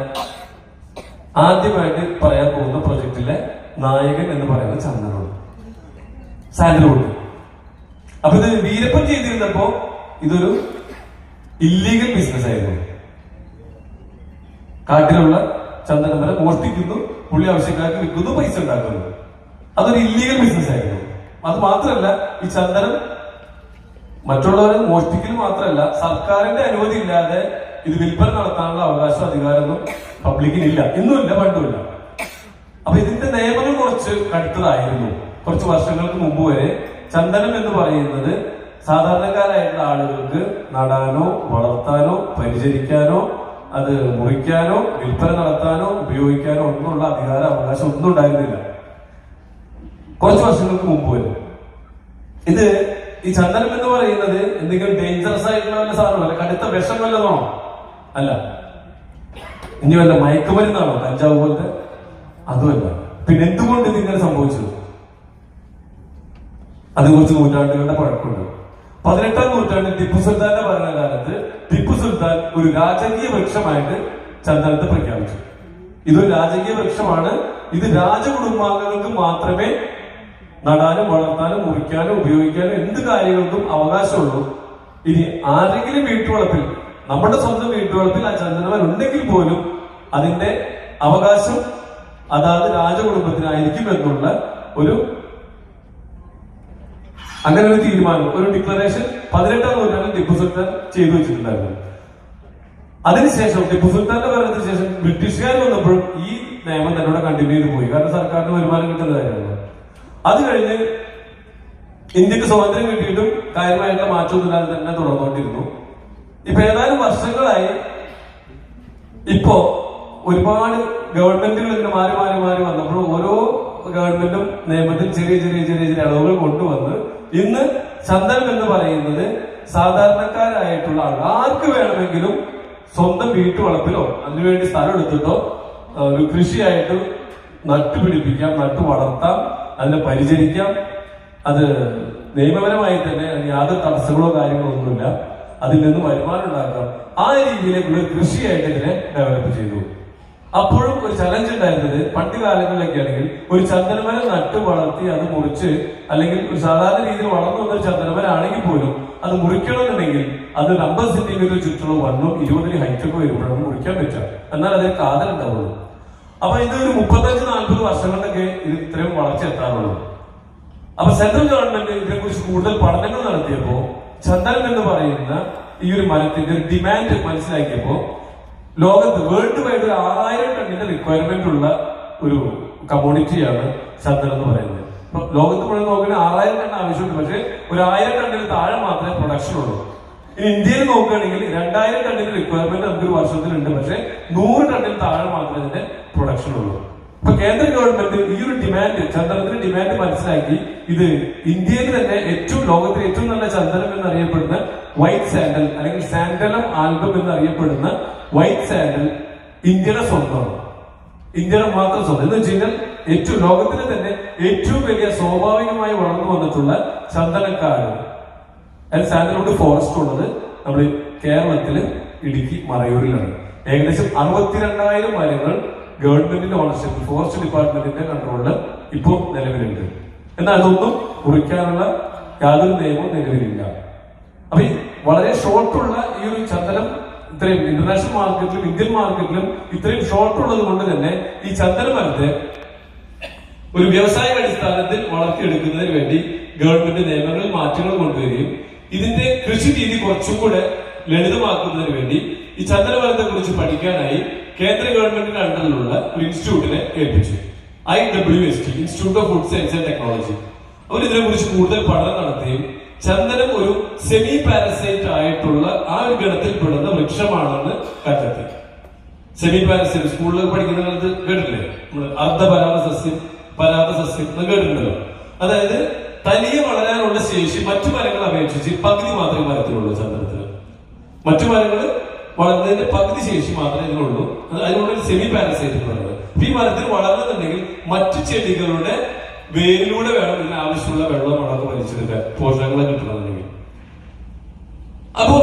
ആദ്യമായിട്ട് പറയാൻ പോകുന്ന പ്രൊജക്റ്റിലെ നായകൻ എന്ന് പറയുന്നത് ചന്ദനമാണ്, സാൻഡൽവുഡ്. അപ്പൊ ഇത് വീരപ്പൻ ചെയ്തിരുന്നപ്പോ ഇതൊരു ഇല്ലീഗൽ ബിസിനസ് ആയിരുന്നു. കാട്ടിലുള്ള ചന്ദനമരം മോഷ്ടിക്കുന്നു, പുള്ളി ആവശ്യക്കാർക്ക് വിൽക്കുന്നു, പൈസ ഉണ്ടാക്കുന്നു. അതൊരു ഇല്ലീഗൽ ബിസിനസ് ആയിരുന്നു. അത് മാത്രമല്ല, ഈ ചന്ദനം മറ്റുള്ളവരെ മോഷ്ടിക്കൽ മാത്രമല്ല, സർക്കാരിന്റെ അനുമതി ഇല്ലാതെ ഇത് വിൽപ്പന നടത്താനുള്ള അവകാശം, അധികാരമൊന്നും പബ്ലിക്കിനില്ല. ഇന്നുമില്ല, പണ്ടുമില്ല. അപ്പൊ ഇതിന്റെ നിയമങ്ങൾ കുറച്ച് കടുത്തതായിരുന്നു. കുറച്ച് വർഷങ്ങൾക്ക് മുമ്പ് വരെ ചന്ദനം എന്ന് പറയുന്നത് സാധാരണക്കാരായിട്ടുള്ള ആളുകൾക്ക് നടാനോ വളർത്താനോ പരിചരിക്കാനോ അത് മുറിക്കാനോ വിൽപ്പന നടത്താനോ ഉപയോഗിക്കാനോ ഒന്നുള്ള അധികാര അവകാശം ഒന്നും ഉണ്ടായിരുന്നില്ല കുറച്ച് വർഷങ്ങൾക്ക് മുമ്പ് വരെ. ഇത് ഈ ചന്ദനം എന്ന് പറയുന്നത് എന്തെങ്കിലും ഡേഞ്ചറസ് ആയിട്ടുള്ള വല്ല സാധനമല്ല, കടുത്ത വിഷം വല്ലതാണോ? അല്ല. ഇനി വല്ല മയക്കുമരുന്നാണോ? കഞ്ചാവ് പോലത്തെ? അതുമല്ല. പിന്നെ എന്തുകൊണ്ട് ഇതിങ്ങനെ സംഭവിച്ചത്? അത് കുറച്ച് നൂറ്റാണ്ടുകളുടെ പഴക്കമുണ്ട്. 18ാം നൂറ്റാണ്ടിൽ ടിപ്പു സുൽത്താന്റെ ഭരണകാലത്ത് ടിപ്പു സുൽത്താൻ ഒരു രാജകീയ വൃക്ഷമായിട്ട് ചന്ദനത്തെ പ്രഖ്യാപിച്ചു. ഇതൊരു രാജകീയ വൃക്ഷമാണ്. ഇത് രാജകുടുംബാംഗങ്ങൾക്ക് മാത്രമേ നടാനും വളർത്താനും മുറിക്കാനും ഉപയോഗിക്കാനും എന്ത് കാര്യങ്ങൾക്കും അവകാശമുള്ളൂ. ഇനി ആരെങ്കിലും വീട്ടുവളപ്പിൽ, നമ്മുടെ സ്വന്തം വീട്ടുവളപ്പിൽ ആ ചന്ദനമരം ഉണ്ടെങ്കിൽ പോലും അതിന്റെ അവകാശം അതാത് രാജകുടുംബത്തിനായിരിക്കും എന്നുള്ള അങ്ങനെ ഒരു തീരുമാനം, ഒരു ഡിക്ലറേഷൻ 18ാം നൂറ്റാണ്ടിൽ ടിപ്പു സുൽത്താൻ ചെയ്തു വെച്ചിട്ടുണ്ടായിരുന്നു. അതിനുശേഷം ടിപ്പു സുൽത്താന്റെ ഭരണത്തിന് ശേഷം ബ്രിട്ടീഷുകാർ വന്നപ്പോഴും ഈ നിയമം തന്നെ കണ്ടിന്യൂ ചെയ്ത് പോയി. കാരണം സർക്കാരിന് വരുമാനം കിട്ടുന്ന കാര്യമാണ്. അത് കഴിഞ്ഞ് ഇന്ത്യക്ക് സ്വാതന്ത്ര്യം കിട്ടിയിട്ടും കാര്യമായിട്ടുള്ള മാറ്റമൊന്നുമില്ലാതെ തന്നെ തുടർന്നുകൊണ്ടിരുന്നു. ഇപ്പൊ ഏതാനും വർഷങ്ങളായി ഇപ്പോ ഒരുപാട് ഗവൺമെന്റുകൾ ഇങ്ങനെ മാറി വന്നപ്പോൾ ഓരോ ഗവൺമെന്റും നിയമത്തിൽ ചെറിയ അളവുകൾ കൊണ്ടുവന്ന് ഇന്ന് ചന്ദനം എന്ന് പറയുന്നത് സാധാരണക്കാരായിട്ടുള്ള ആർക്ക് വേണമെങ്കിലും സ്വന്തം വീട്ടുവളപ്പിലോ അതിനുവേണ്ടി സ്ഥലം എടുത്തിട്ടോ ഒരു കൃഷിയായിട്ട് നട്ടുപിടിപ്പിക്കാം, നട്ടു വളർത്താം, അതിനെ പരിചരിക്കാം. അത് നിയമപരമായി തന്നെ യാതൊരു തടസ്സങ്ങളോ കാര്യങ്ങളോ ഒന്നുമില്ല. അതിൽ നിന്ന് വരുമാനം ഉണ്ടാക്കാം. ആ രീതിയിലേക്കുള്ള കൃഷിയായിട്ട് ഇതിനെ ഡെവലപ്പ് ചെയ്തു. അപ്പോഴും ഒരു ചലഞ്ച് ഉണ്ടായിരുന്നത്, പണ്ട് കാലങ്ങളിലൊക്കെ ആണെങ്കിൽ ഒരു ചന്ദനമരം നട്ടു വളർത്തി അത് മുറിച്ച്, അല്ലെങ്കിൽ ഒരു സാധാരണ രീതിയിൽ വളർന്നു വന്ന ചന്ദനമരം ആണെങ്കിൽ പോലും അത് മുറിക്കണമെന്നുണ്ടെങ്കിൽ അത് 50 സെന്റിമീറ്റർ ചുറ്റുള്ള 120 ഹൈറ്റൊക്കെ വരുമ്പോഴാണ് മുറിക്കാൻ പറ്റുക. എന്നാൽ അതിന് കാതലുണ്ടാവുള്ളൂ. അപ്പൊ ഇത് ഒരു 35-40 വർഷങ്ങളിലൊക്കെ ഇത് ഇത്രയും വളർച്ച എത്താറുള്ളൂ. അപ്പൊ സെൻട്രൽ ഗവൺമെന്റ് ഇതിനെക്കുറിച്ച് കൂടുതൽ പഠനങ്ങൾ നടത്തിയപ്പോ ചന്ദനം എന്ന് പറയുന്ന ഈ ഒരു മരത്തിന്റെ ഒരു ഡിമാൻഡ് മനസ്സിലാക്കിയപ്പോ ലോകത്ത് വേൾഡ് വൈഡ് ഒരു 6000 ടണ്ണിന്റെ റിക്വയർമെന്റ് ഉള്ള ഒരു കമ്മോഡിറ്റിയാണ് ചന്ദനം എന്ന് പറയുന്നത്. ഇപ്പൊ ലോകത്ത് മുഴുവൻ നോക്കുകയാണെങ്കിൽ 6000 ടൺ ആവശ്യമുണ്ട്. പക്ഷെ ഒരു 1000 ടണ്ണിന് താഴെ മാത്രമേ പ്രൊഡക്ഷൻ ഉള്ളൂ. ഇനി ഇന്ത്യയിൽ നോക്കുകയാണെങ്കിൽ 2000 ടണ്ണിന്റെ റിക്വയർമെന്റ് നമുക്ക് ഒരു വർഷത്തിലുണ്ട്. പക്ഷെ 100 ടണ്ണിന് താഴെ മാത്രമേ ഇതിന്റെ പ്രൊഡക്ഷൻ ഉള്ളൂ. ഇപ്പൊ കേന്ദ്ര ഗവൺമെന്റ് ഈ ഒരു ഡിമാൻഡ്, ചന്ദനത്തിന്റെ ഡിമാൻഡ് മനസ്സിലാക്കി ഇത് ഇന്ത്യയിൽ തന്നെ ലോകത്തിലെ ഏറ്റവും നല്ല ചന്ദനം എന്നറിയപ്പെടുന്ന വൈറ്റ് സാൻഡൽ അല്ലെങ്കിൽ സാൻഡലം ആൽബം എന്നറിയപ്പെടുന്ന വൈറ്റ് സാൻഡൽ ഇന്ത്യയുടെ സ്വന്തമാണ്. ഇന്ത്യയുടെ മാത്രം സ്വന്തം എന്ന് വെച്ച് കഴിഞ്ഞാൽ ലോകത്തിലെ തന്നെ ഏറ്റവും വലിയ സ്വാഭാവികമായി വളർന്നു വന്നിട്ടുള്ള ചന്ദനക്കാട് സാൻഡൽവുഡ് ഫോറസ്റ്റ് ഉള്ളത് നമ്മൾ കേരളത്തില് ഇടുക്കി മറയൂരിലാണ്. ഏകദേശം 62,000 മരങ്ങൾ ഗവൺമെന്റിന്റെ ഓണർഷിപ്പ്, ഫോറസ്റ്റ് ഡിപ്പാർട്ട്മെന്റിന്റെ കൺട്രോളിൽ ഇപ്പോൾ നിലവിലുണ്ട്. എന്നാൽ അതൊന്നും കുറിക്കാനുള്ള യാതൊരു നിയമവും നിലവിലില്ല. അപ്പൊ ഈ വളരെ ഷോർട്ടുള്ള ഈ ഒരു ചന്ദനം ഇത്രയും ഇന്റർനാഷണൽ മാർക്കറ്റിലും ഇന്ത്യൻ മാർക്കറ്റിലും ഇത്രയും ഷോർട്ട് ഉള്ളത് കൊണ്ട് തന്നെ ഈ ചന്ദന മരത്തെ ഒരു വ്യവസായിക അടിസ്ഥാനത്തിൽ വളർത്തിയെടുക്കുന്നതിന് വേണ്ടി ഗവൺമെന്റ് നിയമങ്ങളിൽ മാറ്റങ്ങൾ കൊണ്ടുവരികയും ഇതിന്റെ കൃഷി രീതി കുറച്ചും കൂടെ ലളിതമാക്കുന്നതിന് വേണ്ടി ഈ ചന്ദനമരത്തെ കുറിച്ച് പഠിക്കാനായി കേന്ദ്ര ഗവൺമെന്റിന്റെ അണ്ടറിലുള്ള ഒരു ഇൻസ്റ്റിറ്റ്യൂട്ടിനെ ഏൽപ്പിച്ചു. IWST, institute of food science and technology. അവർ ഇതിനെ കുറിച്ച് കൂടുതൽ പഠനം നടത്തുകയും ചന്ദനം ഒരു സെമി പാരസൈറ്റ് ആയിട്ടുള്ള ആ ഒരു ഗണത്തിൽപ്പെടുന്ന വൃക്ഷമാണെന്ന് കണ്ടെത്തി. സെമി പാരസൈറ്റ് സ്കൂളിൽ പഠിക്കുന്ന കാലത്ത് കേട്ടില്ലേ, നമ്മള് അർദ്ധപരാഗ സസ്യം, പരാഗ സസ്യം എന്ന് കേട്ടിട്ടുണ്ടല്ലോ. അതായത് തനിയെ വളരാനുള്ള ശേഷി മറ്റു മരങ്ങളെ അപേക്ഷിച്ച് പകുതി മാത്രമേ മരത്തിലുള്ളൂ ചന്ദനത്തിന്. മറ്റു മരങ്ങൾ വളർന്നതിന്റെ പകുതി ശേഷി മാത്രമേ ഇതിനുള്ളൂ. അതിനുള്ള സെമി പാരസൈറ്റ് എന്ന് പറയുന്നത്. ഈ മരത്തിൽ വളർന്നുണ്ടെങ്കിൽ മറ്റു ചെടികളുടെ വേരിലൂടെ വേണം ഇതിന് ആവശ്യമുള്ള വെള്ളം വളർന്ന് വലിച്ചെടുക്കാൻ, പോഷകങ്ങൾ കിട്ടണമെന്നുണ്ടെങ്കിൽ. അപ്പോ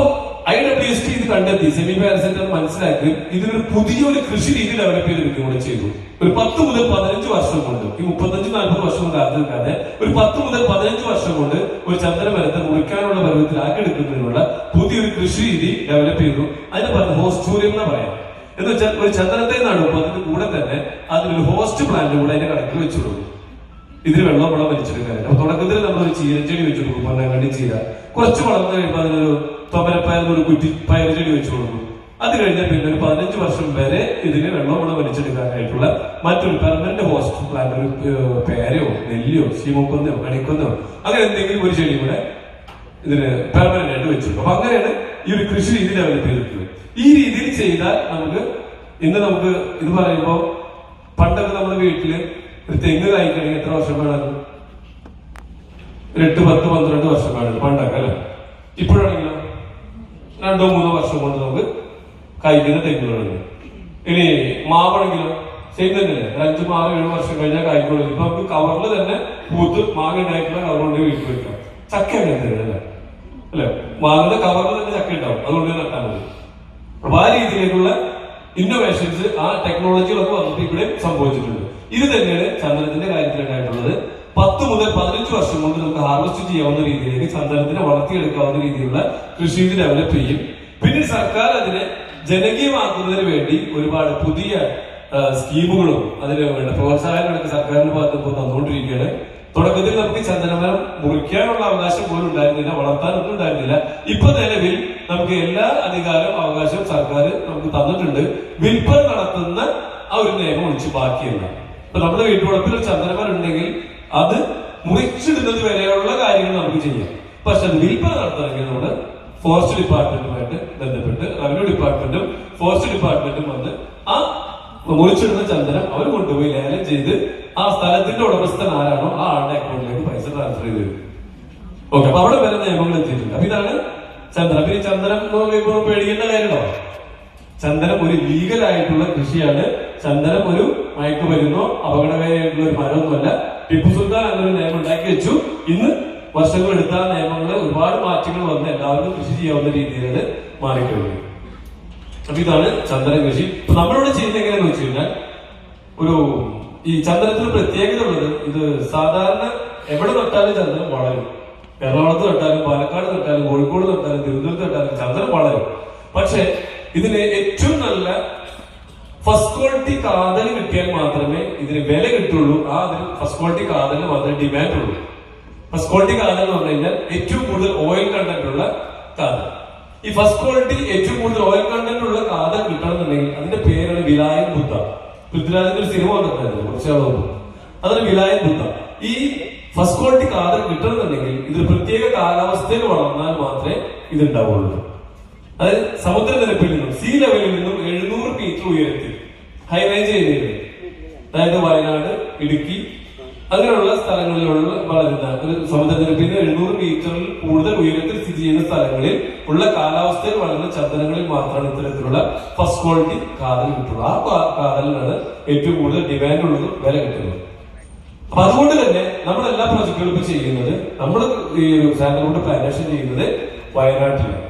IWST ഇത് കണ്ടെത്തി, സെമി പാരസൈറ്റ് എന്ന് മനസ്സിലാക്കി ഇതിനൊരു പുതിയൊരു കൃഷി രീതി ഡെവലപ്പ് ചെയ്തെടുക്കുകയും കൂടെ ചെയ്തു. ഒരു 10 മുതൽ 15 വർഷം കൊണ്ട്, ഈ 35-40 വർഷം കാത്തിരിക്കാതെ ഒരു 10 മുതൽ 15 വർഷം കൊണ്ട് ഒരു ചന്ദന മരത്തെ മുറിക്കാനുള്ള പരുവത്തിലാക്കി എടുക്കുന്നതിനുള്ള പുതിയൊരു കൃഷി രീതി ഡെവലപ്പ് ചെയ്തു. അതിന് പറഞ്ഞ ഹോസ്റ്റൂരിയം എന്ന് പറയാം. എന്ന് വെച്ചാൽ ഒരു ചന്ദനത്തെ നടുമ്പോൾ അതിന്റെ കൂടെ തന്നെ അതിനൊരു ഹോസ്റ്റ് പ്ലാന്റ് കൂടെ അതിന്റെ കണക്കിൽ വെച്ചു കൊടുക്കും, ഇതിന് വെള്ളം വലിച്ചെടുക്കാനായിട്ട്. അപ്പൊ തുടക്കത്തിൽ നമ്മളൊരു ചീരച്ചെടി വെച്ചു കൊടുക്കും, പൊന്നാങ്കണ്ണി ചീര. കുറച്ച് വളർന്നു കഴിയുമ്പോൾ അതിനൊരു തൊമരപ്പയർ, ഒരു കുറ്റി പയർ ചെടി വെച്ചു കൊടുക്കും. അത് കഴിഞ്ഞാൽ പിന്നെ ഒരു 15 വർഷം വരെ ഇതിന് വെള്ളം വലിച്ചെടുക്കാനായിട്ടുള്ള മറ്റൊരു പെർമനന്റ് ഹോസ്റ്റ് പ്ലാന്റ്, ഒരു പേരയോ നെല്ലിയോ ശീമക്കൊന്നയോ കണിക്കൊന്നയോ അങ്ങനെ എന്തെങ്കിലും ഒരു ചെടി കൂടെ ഇതിന് പെർമനന്റ് ആയിട്ട് വെച്ചു. അപ്പൊ അങ്ങനെയാണ് ഈ ഒരു കൃഷി രീതി ഡെവലപ്പ് ചെയ്തിട്ടുള്ളത്. ഈ രീതിയിൽ ചെയ്താൽ ഇന്ന് നമുക്ക് ഇത് പറയുമ്പോ, പണ്ടൊക്കെ നമ്മുടെ വീട്ടില് ഒരു തെങ്ങ് കായ്ക്കണമെങ്കിൽ എത്ര വർഷം വേണം? 8, 10, 12 വർഷം വേണം പണ്ടൊക്കെ, അല്ലെ? ഇപ്പോഴാണെങ്കിലോ 2-3 വർഷം കൊണ്ട് നമുക്ക് കായ്ക്കുന്ന തെങ്ങുകളുണ്ട്. ഇനി മാവാണെങ്കിലോ സെയിം തന്നെയല്ലേ, 5, 6, 7 വർഷം കഴിഞ്ഞാൽ കായ്ക്കുള്ളൂ. ഇപ്പൊ നമുക്ക് കവറിൽ തന്നെ പൂത്ത് മാങ്ങ ഉണ്ടായിട്ടുള്ള കവർ കൊണ്ട് വീട്ടിൽ വെക്കാം. ചക്ക അങ്ങനെ അല്ലെ, മാങ്ങയുടെ കവറിൽ തന്നെ ചക്ക ഉണ്ടാവും, അതുകൊണ്ട് നട്ടാൽ മതി. അപ്പൊ ആ രീതിയിലേക്കുള്ള ഇന്നോവേഷൻസ്, ആ ടെക്നോളജികളൊക്കെ വന്നിട്ട് ഇവിടെ സംഭവിച്ചിട്ടുണ്ട്. ഇത് തന്നെയാണ് ചന്ദനത്തിന്റെ കാര്യത്തിലുണ്ടായിട്ടുള്ളത്. 10 മുതൽ 15 വർഷം കൊണ്ട് നമുക്ക് ഹാർവെസ്റ്റ് ചെയ്യാവുന്ന രീതിയിലേക്ക് ചന്ദനത്തിനെ വളർത്തിയെടുക്കാവുന്ന രീതിയിലുള്ള കൃഷി രീതി ഡെവലപ്പ് ചെയ്യും. പിന്നീട് സർക്കാർ അതിനെ ജനകീയമാക്കുന്നതിന് വേണ്ടി ഒരുപാട് പുതിയ സ്കീമുകളും അതിന് വേണ്ട പ്രോത്സാഹനങ്ങളൊക്കെ സർക്കാരിന്റെ ഭാഗത്ത് ഇപ്പോൾ തന്നുകൊണ്ടിരിക്കുകയാണ്. തുടക്കത്തിൽ നമുക്ക് ചന്ദനമരം മുറിക്കാനുള്ള അവകാശം പോലും ഉണ്ടായിരുന്നില്ല, വളർത്താനൊന്നും ഉണ്ടായിരുന്നില്ല. ഇപ്പൊ നിലവിൽ നമുക്ക് എല്ലാ അധികാരവും അവകാശവും സർക്കാർ നമുക്ക് തന്നിട്ടുണ്ട്. വിൽപ്പന നടത്തുന്ന ആ ഒരു നിയമം ഒഴിച്ച് ബാക്കിയല്ല. ഇപ്പൊ നമ്മുടെ വീട്ടുവളപ്പിൽ ഒരു ചന്ദനമരം ഉണ്ടെങ്കിൽ അത് മുറിച്ചിടുന്നത് വരെയുള്ള കാര്യങ്ങൾ നമുക്ക് ചെയ്യാം. പക്ഷെ അത് വിൽപ്പന നടത്തണമെങ്കിൽ നമ്മുടെ ഫോറസ്റ്റ് ഡിപ്പാർട്ട്മെന്റുമായിട്ട് ബന്ധപ്പെട്ട് റവന്യൂ ഡിപ്പാർട്ട്മെന്റും ഫോറസ്റ്റ് ഡിപ്പാർട്ട്മെന്റും വന്ന് ആ മുറിച്ചിടുന്ന ചന്ദനം അവർ കൊണ്ടുപോയി ലേലം ചെയ്ത് ആ സ്ഥലത്തിന്റെ ഉടമസ്ഥൻ ആരാണോ ആ ആളുടെ അക്കൗണ്ടിലേക്ക് പൈസ ട്രാൻസ്ഫർ ചെയ്ത് തരും. ഓക്കെ, അപ്പൊ അവിടെ വരെ നിയമങ്ങൾ എത്തിയിട്ടുണ്ട്. അപ്പൊ ഇതാണ് ചന്ദനം. പിന്നെ ചന്ദനം പേടിക്കേണ്ട കാര്യമോ? ചന്ദനം ഒരു ലീഗലായിട്ടുള്ള കൃഷിയാണ്. ചന്ദനം ഒരു മയക്കുമരുന്നോ അപകടകാരിയായിട്ടുള്ള ഒരു മരമൊന്നുമല്ല. ടിപ്പു സുൽത്താൻ അങ്ങനെ ഒരു നിയമം ഉണ്ടാക്കി വെച്ചു. ഇന്ന് വർഷങ്ങൾ എടുത്ത നിയമങ്ങളിൽ ഒരുപാട് മാറ്റങ്ങൾ വന്ന് എല്ലാവർക്കും കൃഷി ചെയ്യാവുന്ന രീതിയിൽ മാറിക്കഴിഞ്ഞു. അപ്പൊ ഇതാണ് ചന്ദന കൃഷി. ഇപ്പൊ നമ്മളിവിടെ ചെയ്യുന്നത് എങ്ങനെയാന്ന് വെച്ച് കഴിഞ്ഞാൽ, ഈ ചന്ദനത്തിന് പ്രത്യേകത ഉള്ളത്, ഇത് സാധാരണ എവിടെ നട്ടാലും ചന്ദനം വളരും. എറണാകുളത്ത് നട്ടാലും പാലക്കാട് നട്ടാലും കോഴിക്കോട് നട്ടാലും തിരുവനന്തപുരത്ത് നട്ടാലും ചന്ദനം വളരും. പക്ഷെ ഇതിന് ഏറ്റവും നല്ല ഫസ്റ്റ് ക്വാളിറ്റി കാതൽ കിട്ടിയാൽ മാത്രമേ ഇതിന് വില കിട്ടുള്ളൂ. ആ അതിന് ഫസ്റ്റ് ക്വാളിറ്റി കാതലിന് മാത്രമേ ഡിമാൻഡ് ഉള്ളൂ. ഫസ്റ്റ് ക്വാളിറ്റി കാതൽ എന്ന് പറഞ്ഞു കഴിഞ്ഞാൽ ഏറ്റവും കൂടുതൽ ഓയിൽ കണ്ടന്റ് ഉള്ള കാതൽ. ഈ ഫസ്റ്റ് ക്വാളിറ്റി ഏറ്റവും കൂടുതൽ ഓയിൽ കണ്ടന്റ് ഉള്ള കാതൽ കിട്ടണമെന്നുണ്ടെങ്കിൽ അതിന്റെ പേരാണ് വിലായൻ ബുദ്ധ. പൃഥ്വിരാജിന്റെ ഒരു സിനിമ കണ്ടിട്ടുണ്ടായിരുന്നു കുറച്ചാൾ മുമ്പ്, അതാണ് വിലായൻ ബുദ്ധ. ഈ ഫസ്റ്റ് ക്വാളിറ്റി കാതൽ കിട്ടണമെന്നുണ്ടെങ്കിൽ ഇതിന് പ്രത്യേക കാലാവസ്ഥയിൽ വളർന്നാൽ മാത്രമേ ഇത് ഉണ്ടാവുള്ളൂ. അതായത് സമുദ്രനിരപ്പിൽ നിന്നും സീ ലെവലിൽ നിന്നും 700 മീറ്റർ ഉയരത്തിൽ ഹൈ റേഞ്ച് ഏരിയകളിൽ, അതായത് വയനാട്, ഇടുക്കി അങ്ങനെയുള്ള സ്ഥലങ്ങളിലുള്ള വളരുന്ന ഒരു സമുദ്രനിരപ്പിൽ നിന്ന് 700 മീറ്ററിൽ കൂടുതൽ ഉയരത്തിൽ സ്ഥിതി ചെയ്യുന്ന സ്ഥലങ്ങളിൽ ഉള്ള കാലാവസ്ഥയിൽ വളരുന്ന ചന്ദനങ്ങളിൽ മാത്രമാണ് ഇത്തരത്തിലുള്ള ഫസ്റ്റ് ക്വാളിറ്റി കാതൽ കിട്ടുള്ളൂ. ആ കാതലിനാണ് ഏറ്റവും കൂടുതൽ ഡിമാൻഡ് ഉള്ളതും വില കിട്ടുന്നത്. അപ്പൊ അതുകൊണ്ട് തന്നെ നമ്മുടെ എല്ലാ പ്രോജക്റ്റുകളും ഇപ്പൊ ചെയ്യുന്നത്, നമ്മൾ ഈ സാൻഡൽവുഡ് പ്ലാന്റേഷൻ ചെയ്യുന്നത് വയനാട്ടിലാണ്.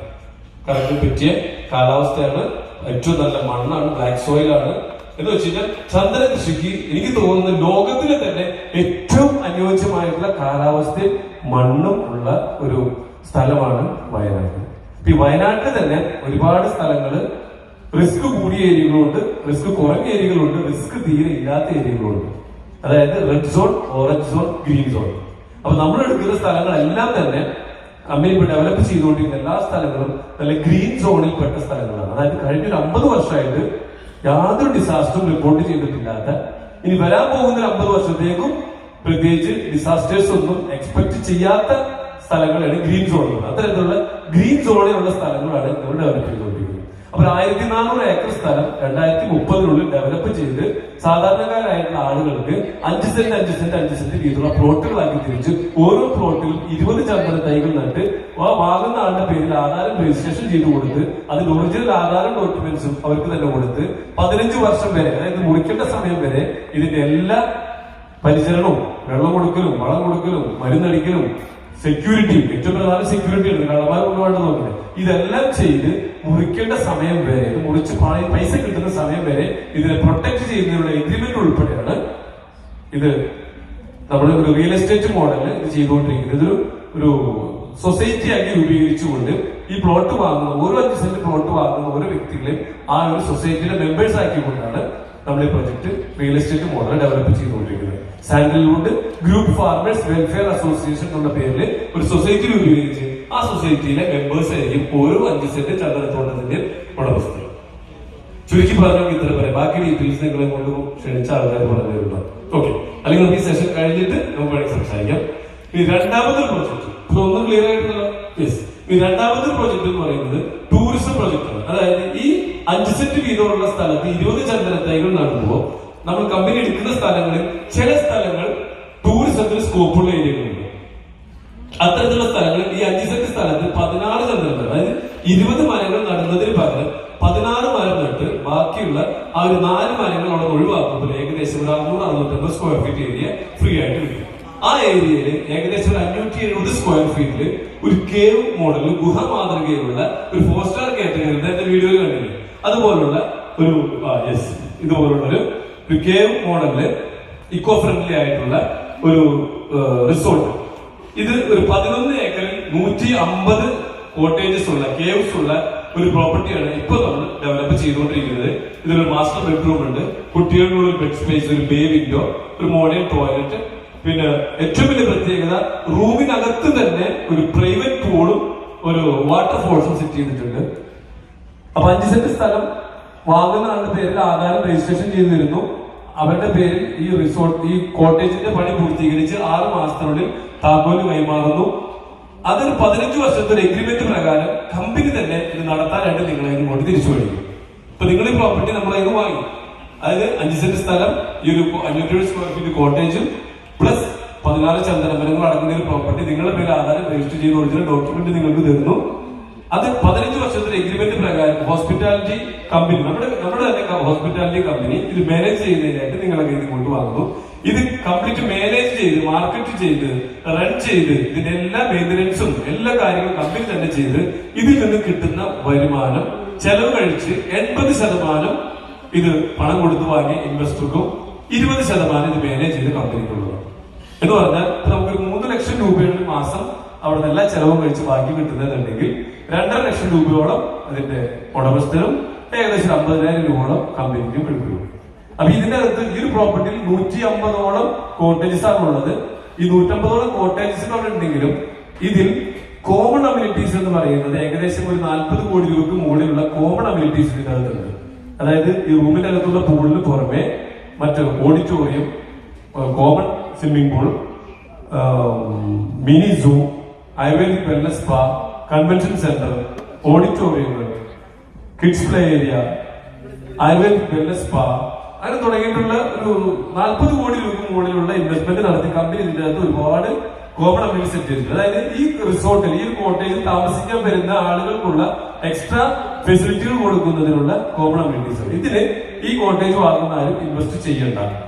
കറക്റ്റ് പറ്റിയ കാലാവസ്ഥയാണ്, ഏറ്റവും നല്ല മണ്ണാണ്, ബ്ലാക്ക് സോയിലാണ്, എന്ന് വെച്ച് കഴിഞ്ഞാൽ ചന്ദന കൃഷിക്ക് എനിക്ക് തോന്നുന്നത് ലോകത്തിലെ തന്നെ ഏറ്റവും അനുയോജ്യമായിട്ടുള്ള കാലാവസ്ഥയും മണ്ണും ഉള്ള ഒരു സ്ഥലമാണ് വയനാട്. ഈ വയനാട്ടിൽ തന്നെ ഒരുപാട് സ്ഥലങ്ങള് റിസ്ക് കൂടിയ ഏരിയകളുണ്ട്, റിസ്ക് കുറഞ്ഞ ഏരിയകളുണ്ട്, റിസ്ക് തീരെ ഇല്ലാത്ത ഏരിയകളുണ്ട്. അതായത് red zone, orange zone, green zone. അപ്പൊ നമ്മൾ എടുക്കുന്ന സ്ഥലങ്ങളെല്ലാം തന്നെ കമ്പനി ഡെവലപ്പ് ചെയ്തുകൊണ്ടിരിക്കുന്ന എല്ലാ സ്ഥലങ്ങളും നല്ല ഗ്രീൻ സോണിൽ പെട്ട സ്ഥലങ്ങളാണ്. അതായത് കഴിഞ്ഞ 50 വർഷമായിട്ട് യാതൊരു ഡിസാസ്റ്ററും റിപ്പോർട്ട് ചെയ്തിട്ടില്ലാത്ത, ഇനി വരാൻ പോകുന്ന 50 വർഷത്തേക്കും പ്രത്യേകിച്ച് ഡിസാസ്റ്റേഴ്സ് ഒന്നും എക്സ്പെക്ട് ചെയ്യാത്ത സ്ഥലങ്ങളാണ് ഗ്രീൻ സോണുകൾ. അത്തരത്തിലുള്ള ഗ്രീൻ സോണിലുള്ള സ്ഥലങ്ങളാണ് നമ്മൾ ഡെവലപ്പ് ചെയ്തുകൊണ്ടിരിക്കുന്നത്. അപ്പോൾ 1400 ഏക്കർ സ്ഥലം 2030 ഡെവലപ്പ് ചെയ്ത് സാധാരണക്കാരായിട്ടുള്ള ആളുകൾക്ക് 5 സെന്റ് വീതമുള്ള പ്ലോട്ടുകളാക്കി തിരിച്ച് ഓരോ പ്ലോട്ടിലും 20 ചന്ദന തൈകൾ നട്ട് വാങ്ങുന്ന ആളുടെ പേരിൽ ആധാരം രജിസ്ട്രേഷൻ ചെയ്ത് കൊടുത്ത് അതിന് ഒറിജിനൽ ആധാരം ഡോക്യുമെന്റ്സും അവർക്ക് തന്നെ കൊടുത്ത് 15 വർഷം വരെ, അതായത് മുറിക്കേണ്ട സമയം വരെ ഇതിന്റെ എല്ലാ പരിചരണവും, വെള്ളം കൊടുക്കലും, വളം കൊടുക്കലും, മരുന്നടിക്കലും, സെക്യൂരിറ്റിയും, ഏറ്റവും പ്രധാന സെക്യൂരിറ്റി ഉണ്ട്, കള്ളന്മാർ കൊണ്ടുപോകേണ്ട നോക്കുന്നത്, ഇതെല്ലാം ചെയ്ത് മുറിക്കേണ്ട സമയം വരെ, മുറിച്ച് പൈസ കിട്ടുന്ന സമയം വരെ ഇതിനെ പ്രൊട്ടക്ട് ചെയ്യുന്നതിനുള്ള എഗ്രിമെന്റ് ഉൾപ്പെടെയാണ് ഇത് നമ്മൾ ഒരു റിയൽ എസ്റ്റേറ്റ് മോഡലിൽ ഇത് ചെയ്തുകൊണ്ടിരിക്കുന്നത്. ഇതൊരു ഒരു സൊസൈറ്റി ആക്കി രൂപീകരിച്ചുകൊണ്ട് ഈ പ്ലോട്ട് വാങ്ങുന്ന ഓരോ 5 സെന്റ് പ്ലോട്ട് വാങ്ങുന്ന ഓരോ വ്യക്തികളെയും ആ ഒരു സൊസൈറ്റിയുടെ മെമ്പേഴ്സ് ആക്കിക്കൊണ്ടാണ് നമ്മൾ ഈ project real estate model develop ചെയ്തുകൊണ്ടിരിക്കുന്നത്. Sandalwood group farmers welfare association എന്നുള്ള പേരിൽ ഒരു സൊസൈറ്റി രൂപീകരിച്ച് ആ സൊസൈറ്റിയിലെ മെമ്പേഴ്സ് ആയിരിക്കും ഓരോ 5 സെന്റ് ചന്ദനത്തോട്ടത്തിന്റെ ഉടമസ്ഥർ. ചുരുക്കി പറഞ്ഞാൽ ഇത്ര പറയാം. ബാക്കി ഡീറ്റെയിൽസ് നിങ്ങളെ കൊണ്ട് ക്ഷണിച്ച ആൾക്കാർ പറഞ്ഞിട്ടുണ്ടോ? ഓക്കെ, അല്ലെങ്കിൽ നമുക്ക് ഈ സെഷൻ കഴിഞ്ഞിട്ട് നമുക്ക് വേണമെങ്കിൽ സംസാരിക്കാം. ഈ രണ്ടാമത്തെ പ്രോജക്ട് ഒന്നും ക്ലിയർ ആയിട്ടുണ്ടല്ലോ? യെസ്. ഈ രണ്ടാമത്തെ പ്രോജക്ട് എന്ന് പറയുന്നത് ടൂറിസം പ്രോജക്റ്റാണ്. അതായത് ഈ 5 സെന്റ് വീതമുള്ള സ്ഥലത്ത് 20 ചന്ദന തൈകൾ നടുമ്പോൾ നമ്മൾ കമ്പനി എടുക്കുന്ന സ്ഥലങ്ങളിൽ ചില സ്ഥലങ്ങൾ ടൂറിസത്തിന് സ്കോപ്പുള്ള ഏരിയകളുണ്ട്. അത്തരത്തിലുള്ള സ്ഥലങ്ങളിൽ ഈ 5 സെന്റ് സ്ഥലത്ത് 16 ചന്ദനങ്ങൾ, അതായത് 20 മരങ്ങൾ നടുന്നതിന് പകരം 16 മരം നട്ട് ബാക്കിയുള്ള ആ ഒരു 4 മരങ്ങൾ അവിടെ ഒഴിവാക്കുമ്പോൾ ഏകദേശം ഒരു 650 സ്ക്വയർ ഫീറ്റ് ഏരിയ ഫ്രീ ആയിട്ട് കിട്ടും. ആ ഏരിയയിൽ ഏകദേശം ഒരു 570 സ്ക്വയർ ഫീറ്റില് ഒരു കേവ് മോഡലിൽ ഗുഹ മാതൃകയിലുള്ള ഒരു 4 സ്റ്റാർ കാറ്റഗറി, എന്റെ വീഡിയോയിൽ കണ്ടില്ലേ, അതുപോലുള്ള ഒരു ഇതുപോലുള്ള ഒരു കേവ് മോഡലില് ഇക്കോ ഫ്രണ്ട്ലി ആയിട്ടുള്ള ഒരു റിസോർട്ട്. ഇത് ഒരു 11 ഏക്കറിൽ 150 കോട്ടേജസ് ഉള്ള കേവ്സ് ഉള്ള ഒരു പ്രോപ്പർട്ടിയാണ് ഇപ്പൊ നമ്മൾ ഡെവലപ്പ് ചെയ്തുകൊണ്ടിരിക്കുന്നത്. ഇതിലൊരു മാസ്റ്റർ ബെഡ്റൂം ഉണ്ട്, കുട്ടികളുടെ ഒരു ബെഡ് സ്പേസ്, ഒരു ബേ വിൻഡോ, ഒരു മോഡേൺ ടോയ്ലറ്റ്, പിന്നെ ഏറ്റവും വലിയ പ്രത്യേകത റൂമിനകത്ത് തന്നെ ഒരു പ്രൈവറ്റ് പൂളും ഒരു വാട്ടർഫോൾസും സെറ്റ് ചെയ്തിട്ടുണ്ട്. അപ്പൊ 5 സെന്റ് സ്ഥലം വാങ്ങുന്ന ആളുടെ പേരിൽ ആധാരം രജിസ്ട്രേഷൻ ചെയ്തിരുന്നു. അവരുടെ പേരിൽ ഈ റിസോർട്ട്, ഈ കോട്ടേജിന്റെ പണി പൂർത്തീകരിച്ച് 6 മാസത്തിനുള്ളിൽ താക്കോല് കൈമാറുന്നു. അതൊരു 15 വർഷത്തെ ഒരു എഗ്രിമെന്റ് പ്രകാരം കമ്പനി തന്നെ ഇത് നടത്താനായിട്ട് നിങ്ങളെ ഇങ്ങോട്ട് തിരിച്ചു വഴിക്കും. ഇപ്പൊ നിങ്ങൾ ഈ പ്രോപ്പർട്ടി നമ്മളെ വാങ്ങി, അതായത് 5 സെന്റ് സ്ഥലം, ഈ ഒരു 570 സ്ക്വയർ ഫീറ്റ് കോട്ടേജും പ്ലസ് 16 ചന്ദനമരങ്ങൾ അടങ്ങുന്ന ഒരു പ്രോപ്പർട്ടി നിങ്ങളുടെ പേര് ആധാരം രജിസ്റ്റർ ചെയ്ത് ഒറിജിനൽ ഡോക്യുമെന്റ് നിങ്ങൾക്ക് തരുന്നു. അത് 15 വർഷത്തെ എഗ്രിമെന്റ് പ്രകാരം ഹോസ്പിറ്റാലിറ്റി കമ്പനി, നമ്മുടെ തന്നെ ഹോസ്പിറ്റാലിറ്റി കമ്പനി ഇത് മാനേജ് ചെയ്യുന്നതിനായിട്ട് നിങ്ങളെ കയ്യിൽ കൊണ്ടുവാങ്ങുന്നു. ഇത് കംപ്ലീറ്റ് മാനേജ് ചെയ്ത്, മാർക്കറ്റ് ചെയ്ത്, റൺ ചെയ്ത്, ഇതിന്റെ എല്ലാ മെയിന്റനൻസും എല്ലാ കാര്യങ്ങളും കമ്പനി തന്നെ ചെയ്ത് ഇതിൽ നിന്ന് കിട്ടുന്ന വരുമാനം ചെലവ് കഴിച്ച് 80% ഇത് പണം കൊടുത്തു വാങ്ങിയ ഇൻവെസ്റ്റർക്കും 20% ഇത് മാനേജ് ചെയ്ത് കമ്പനിക്കുള്ളതാണ്. എന്ന് പറഞ്ഞാൽ നമുക്കൊരു 3 ലക്ഷം രൂപയുടെ മാസം അവിടെ എല്ലാ ചെലവും കഴിച്ച് ബാക്കി കിട്ടുന്നതെന്നുണ്ടെങ്കിൽ 2.5 ലക്ഷം രൂപയോളം അതിന്റെ ഉടമസ്ഥരും ഏകദേശം 50,000 രൂപയോളം കമ്പനിക്കും കിട്ടുള്ളൂ. അപ്പൊ ഇതിന്റെ അകത്ത് ഈ ഒരു പ്രോപ്പർട്ടിയിൽ 150ഓളം കോട്ടേജസ് ആണ് ഉള്ളത്. ഈ 150ഓളം കോട്ടേജസ് ഉണ്ടെങ്കിലും ഇതിൽ കോമൺ അമ്യൂണിറ്റീസ് എന്ന് പറയുന്നത് ഏകദേശം ഒരു 40 കോടി രൂപയ്ക്ക് മുകളിലുള്ള കോമൺ അമ്യൂണിറ്റീസ് ഇതിന്റെ അകത്തുണ്ട്. അതായത് ഈ റൂമിന്റെ അകത്തുള്ള പൂളിന് പുറമെ മറ്റ് auditorium, common swimming pool, mini zoo, ayurvedic wellness spa, convention centre, ഓഡിറ്റോറിയങ്ങൾ, kids play area, ayurvedic wellness spa, അങ്ങനെ തുടങ്ങിയിട്ടുള്ള ഒരു 40 കോടി രൂപയ്ക്ക് മുകളിലുള്ള ഇൻവെസ്റ്റ്മെന്റ് നടത്തി കമ്പനി ഇതിന്റെ അകത്ത് ഒരുപാട് കോമൺ അമ്യൂണിറ്റി സെറ്റ് ചെയ്തിട്ടുണ്ട്. അതായത് ഈ റിസോർട്ടിൽ, ഈ കോട്ടേജിൽ താമസിക്കാൻ വരുന്ന ആളുകൾക്കുള്ള എക്സ്ട്രാ ഫെസിലിറ്റികൾ കൊടുക്കുന്നതിനുള്ള കോമൺ അമ്യൂണിറ്റീസ്. ഇതിന് ഈ കോട്ടേജ് വാങ്ങുന്ന ആരും ഇൻവെസ്റ്റ് ചെയ്യണ്ട,